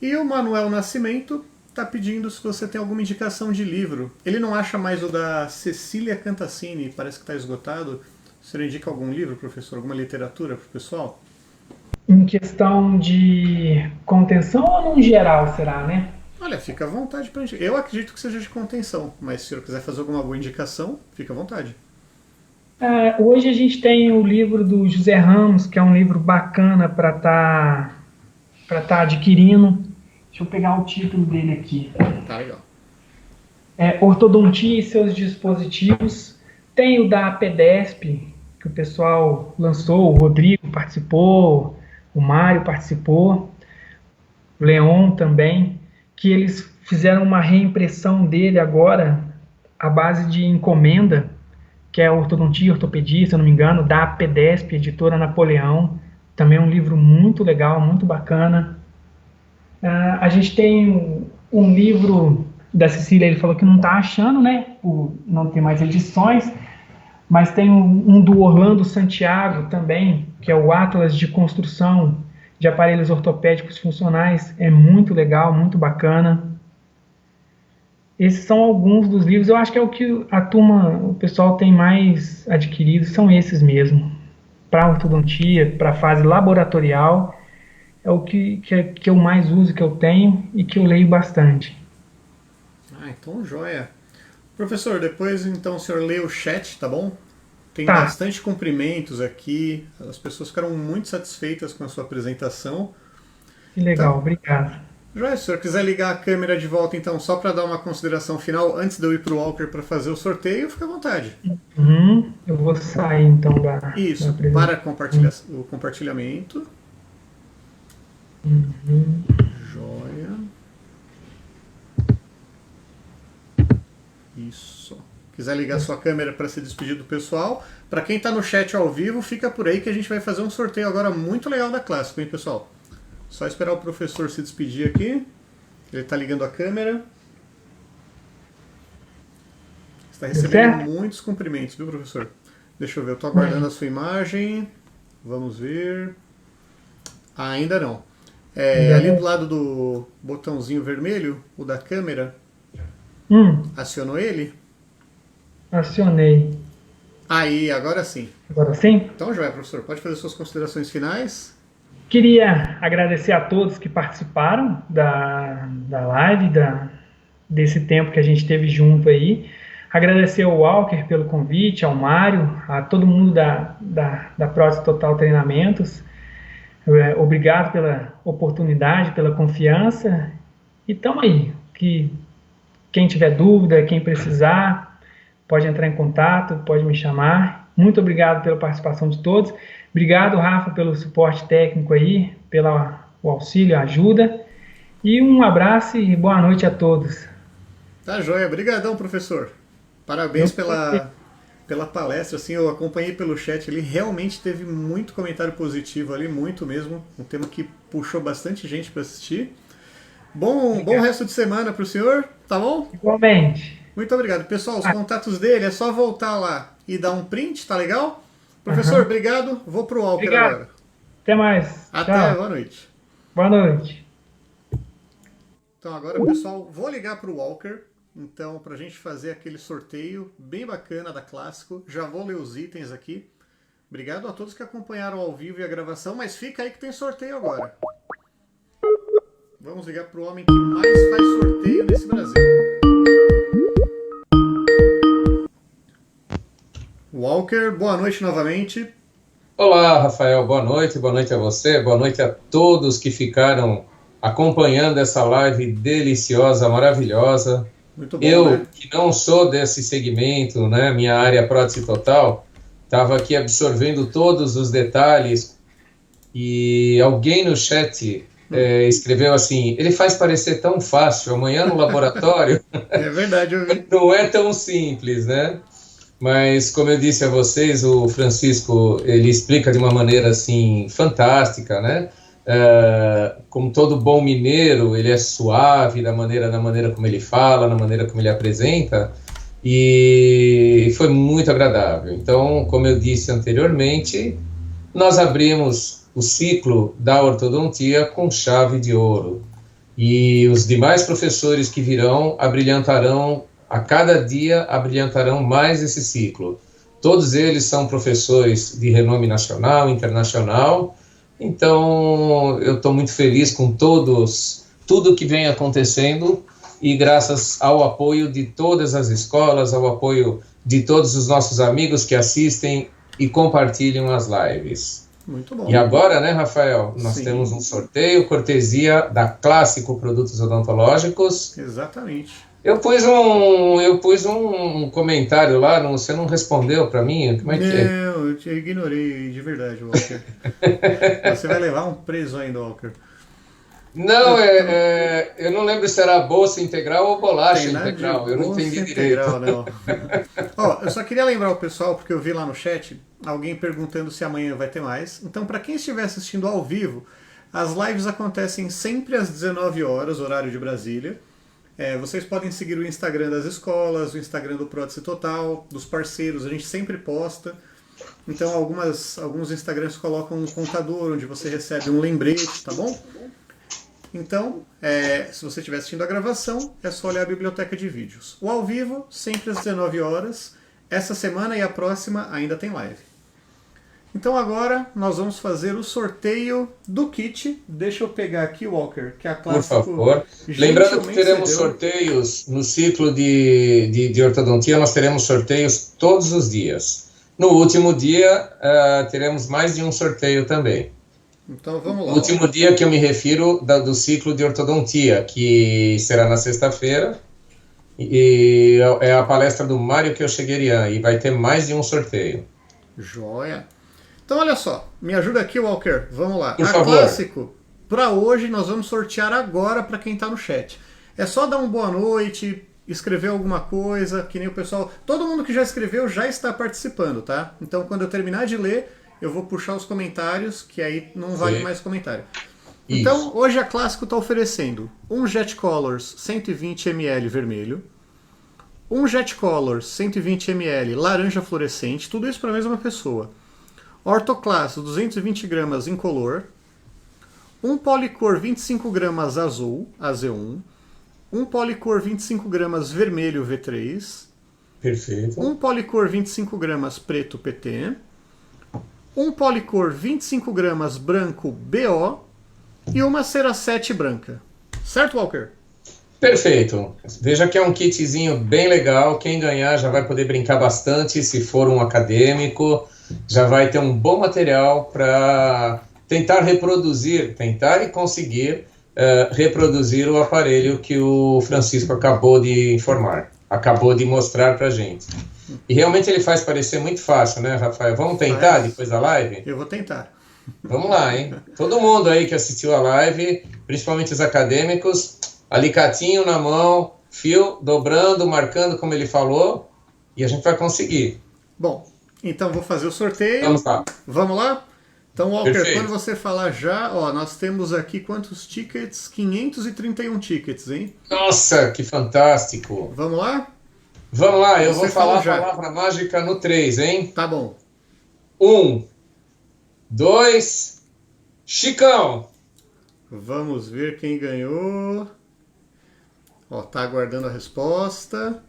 E o Manuel Nascimento está pedindo se você tem alguma indicação de livro. Ele não acha mais o da Cecília Cantassini, parece que está esgotado. Você indica algum livro, professor? Alguma literatura para o pessoal? Em questão de contenção ou no geral, será, né? Olha, fica à vontade para gente. Eu acredito que seja de contenção, mas se o senhor quiser fazer alguma boa indicação, fica à vontade. Hoje a gente tem o livro do José Ramos, que é um livro bacana para tá adquirindo. Deixa eu pegar o título dele aqui. Tá legal. Ortodontia e seus dispositivos. Tem o da PEDESP, que o pessoal lançou, o Rodrigo participou, o Mário participou, o Leon também, que eles fizeram uma reimpressão dele agora, à base de encomenda, que é Ortodontia e Ortopedia, se eu não me engano, da PEDESP, editora Napoleão. Também é um livro muito legal, muito bacana. A gente tem um livro da Cecília, ele falou que não está achando, né, por não ter mais edições, mas tem um do Orlando Santiago também, que é o Atlas de Construção de Aparelhos Ortopédicos Funcionais. É muito legal, muito bacana. Esses são alguns dos livros. Eu acho que é o que a turma, o pessoal tem mais adquirido, são esses mesmo. Para ortodontia, para a fase laboratorial, é o que eu mais uso, que eu tenho e que eu leio bastante. Então joia. Professor, depois então o senhor lê o chat, tá bom? Tem Tá. bastante cumprimentos aqui, as pessoas ficaram muito satisfeitas com a sua apresentação. Que legal, Tá. obrigado. Joia, se o senhor quiser ligar a câmera de volta então, só para dar uma consideração final, antes de eu ir para o Walker para fazer o sorteio, fica à vontade. Eu vou sair então da Isso, apresentação. para o compartilhamento. Joia. Isso. Quiser ligar sua câmera para se despedir do pessoal. Para quem está no chat ao vivo, fica por aí que a gente vai fazer um sorteio agora muito legal da Clássico, hein, pessoal? Só esperar o professor se despedir aqui. Ele está ligando a câmera. Está recebendo muitos cumprimentos, viu, professor? Deixa eu ver, eu estou aguardando a sua imagem. Vamos ver. Ainda não. Ali do lado do botãozinho vermelho, o da câmera, acionou ele? Acionei. Aí, agora sim. Agora sim? Então, joia, professor, pode fazer suas considerações finais? Queria agradecer a todos que participaram da live, desse tempo que a gente teve junto aí. Agradecer ao Walker pelo convite, ao Mário, a todo mundo da Prótese Total Treinamentos. Obrigado pela oportunidade, pela confiança. E estamos aí. Quem tiver dúvida, quem precisar, pode entrar em contato, pode me chamar. Muito obrigado pela participação de todos. Obrigado, Rafa, pelo suporte técnico aí, pelo auxílio, a ajuda. E um abraço e boa noite a todos. Tá joia. Obrigadão, professor. Parabéns pela palestra. Assim, eu acompanhei pelo chat ali. Realmente teve muito comentário positivo ali, muito mesmo. Um tema que puxou bastante gente para assistir. Bom resto de semana para o senhor, tá bom? Igualmente. Muito obrigado. Pessoal, os contatos dele é só voltar lá e dar um print, tá legal? Professor, obrigado. Vou pro Walker agora. Até mais. Até, tchau. Boa noite. Boa noite. Então agora, pessoal, vou ligar pro Walker. Então, pra gente fazer aquele sorteio bem bacana da Clássico. Já vou ler os itens aqui. Obrigado a todos que acompanharam ao vivo e a gravação, mas fica aí que tem sorteio agora. Vamos ligar para o homem que mais faz sorteio nesse Brasil. Walker, boa noite novamente. Olá, Rafael, boa noite a você, boa noite a todos que ficaram acompanhando essa live deliciosa, maravilhosa. Muito bom, Eu, né? que não sou desse segmento, né, minha área prótese total, estava aqui absorvendo todos os detalhes e alguém no chat escreveu assim, ele faz parecer tão fácil, amanhã no laboratório É verdade, eu vi. não é tão simples, né? Mas, como eu disse a vocês, o Francisco, ele explica de uma maneira, assim, fantástica, né? Como todo bom mineiro, ele é suave na maneira como ele fala, na maneira como ele apresenta, e foi muito agradável. Então, como eu disse anteriormente, nós abrimos o ciclo da ortodontia com chave de ouro. E os demais professores que virão abrilhantarão a cada dia abrilhantarão mais esse ciclo. Todos eles são professores de renome nacional, internacional, então eu estou muito feliz com tudo que vem acontecendo e graças ao apoio de todas as escolas, ao apoio de todos os nossos amigos que assistem e compartilham as lives. Muito bom. E agora, né, Rafael, nós Sim. temos um sorteio, cortesia da Clássico Produtos Odontológicos. Exatamente. Eu pus um comentário lá, você não respondeu para mim? Como é que é? Não, eu te ignorei de verdade, Walker. Você vai levar um preso ainda, Walker. Não, eu não lembro se era bolsa integral ou bolacha Tem nada integral, de eu não bolsa entendi integral, direito. não. Ó, eu só queria lembrar o pessoal, porque eu vi lá no chat, alguém perguntando se amanhã vai ter mais. Então, para quem estiver assistindo ao vivo, as lives acontecem sempre às 19 horas, horário de Brasília. Vocês podem seguir o Instagram das escolas, o Instagram do Prótese Total, dos parceiros, a gente sempre posta. Então alguns Instagrams colocam um contador onde você recebe um lembrete, tá bom? Então, se você estiver assistindo a gravação, é só olhar a biblioteca de vídeos. O ao vivo, sempre às 19 horas. Essa semana e a próxima ainda tem live. Então agora nós vamos fazer o sorteio do kit. Deixa eu pegar aqui, Walker, que a Clássico... Por favor. Lembrando que teremos sorteios no ciclo de ortodontia, nós teremos sorteios todos os dias. No último dia, teremos mais de um sorteio também. Então vamos lá. O último dia que eu me refiro do ciclo de ortodontia, que será na sexta-feira, e é a palestra do Mário Kyoshigerian, e vai ter mais de um sorteio. Joia! Então olha só, me ajuda aqui, Walker. Vamos lá. Por favor. Clássico, para hoje nós vamos sortear agora para quem está no chat. É só dar uma boa noite, escrever alguma coisa, que nem o pessoal... Todo mundo que já escreveu já está participando, tá? Então quando eu terminar de ler, eu vou puxar os comentários, que aí não vale mais comentário. Isso. Então, hoje a Clássico está oferecendo um Jet Colors 120 ml vermelho, um Jet Colors 120 ml laranja fluorescente, tudo isso para a mesma pessoa. Ortoclass 220 gramas incolor, um Polycor 25 gramas azul, AZ1, um Polycor 25 gramas vermelho V3, Perfeito. um Polycor 25 gramas preto PT, um Polycor 25 gramas branco BO e uma cera 7 branca. Certo, Walker? Perfeito. Veja que é um kitzinho bem legal. Quem ganhar já vai poder brincar bastante. Se for um acadêmico, já vai ter um bom material para tentar e conseguir reproduzir o aparelho que o Francisco acabou de informar, acabou de mostrar para a gente. E realmente ele faz parecer muito fácil, né, Rafael? Vamos tentar depois da live? Eu vou tentar. Vamos lá, hein? Todo mundo aí que assistiu a live, principalmente os acadêmicos, alicatinho na mão, fio dobrando, marcando como ele falou, e a gente vai conseguir. Bom, então vou fazer o sorteio. Vamos lá. Vamos lá? Então, Walker, Perfeito. quando você falar já, ó, nós temos aqui quantos tickets? 531 tickets, hein? Nossa, que fantástico. Vamos lá? Vamos lá, eu Você vou falar a fala já. palavra mágica no 3, hein? Tá bom. 1, 2, Chicão. Vamos ver quem ganhou. Ó, tá aguardando a resposta.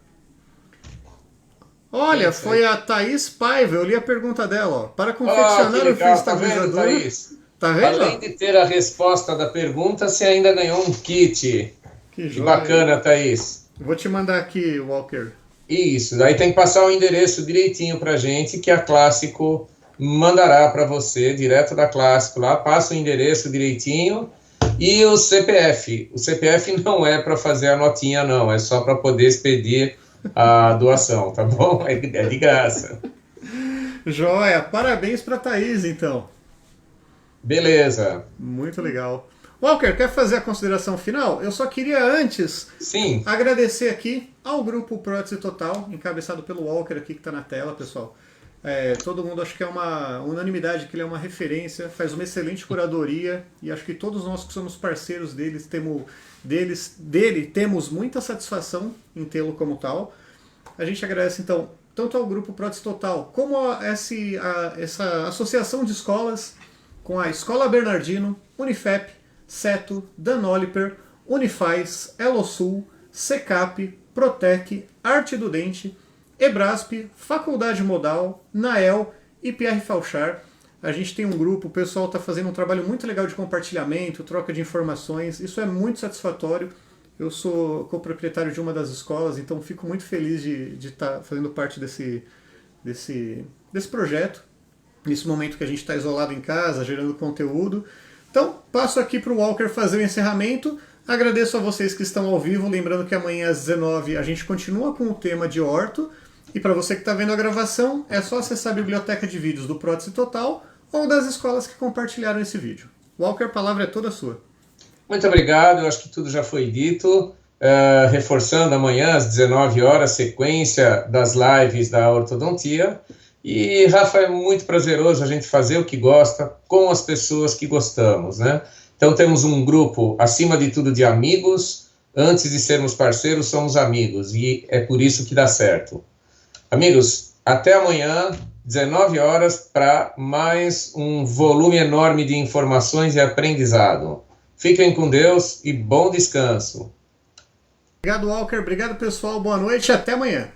Olha, foi a Thaís Paiva, eu li a pergunta dela, ó. Para confeccionar o fio estabilizador... Tá vendo, Thaís? Tá vendo? Além de ter a resposta da pergunta, você ainda ganhou um kit. Que bacana, Thaís. Vou te mandar aqui, Walker. Isso, daí tem que passar o endereço direitinho pra gente, que a Clássico mandará para você, direto da Clássico lá, passa o endereço direitinho e o CPF. O CPF não é para fazer a notinha, não, é só para poder expedir a doação, tá bom? É de graça. Joia, parabéns para Thaís, então. Beleza. Muito legal. Walker, quer fazer a consideração final? Eu só queria antes agradecer aqui ao grupo Prótese Total, encabeçado pelo Walker aqui que está na tela, pessoal. Todo mundo acho que é uma unanimidade que ele é uma referência, faz uma excelente curadoria e acho que todos nós que somos parceiros dele temos muita satisfação em tê-lo como tal. A gente agradece então tanto ao grupo Prótese Total como essa associação de escolas com a Escola Bernardino, Unifep, Seto, Danoliper, Unifaz, Elosul, Secap, Protec, Arte do Dente, Ebrasp, Faculdade Modal, Nael e Pierre Fauchard. A gente tem um grupo, o pessoal está fazendo um trabalho muito legal de compartilhamento, troca de informações, isso é muito satisfatório. Eu sou coproprietário de uma das escolas, então fico muito feliz de estar fazendo parte desse projeto, nesse momento que a gente está isolado em casa, gerando conteúdo. Então, passo aqui para o Walker fazer o encerramento. Agradeço a vocês que estão ao vivo, lembrando que amanhã às 19h a gente continua com o tema de orto. E para você que está vendo a gravação, é só acessar a biblioteca de vídeos do Prótese Total ou das escolas que compartilharam esse vídeo. Walker, a palavra é toda sua. Muito obrigado, eu acho que tudo já foi dito. Reforçando amanhã às 19h, sequência das lives da ortodontia. E, Rafa, é muito prazeroso a gente fazer o que gosta com as pessoas que gostamos, né? Então temos um grupo, acima de tudo, de amigos. Antes de sermos parceiros, somos amigos. E é por isso que dá certo. Amigos, até amanhã, 19h, para mais um volume enorme de informações e aprendizado. Fiquem com Deus e bom descanso. Obrigado, Walker. Obrigado, pessoal. Boa noite e até amanhã.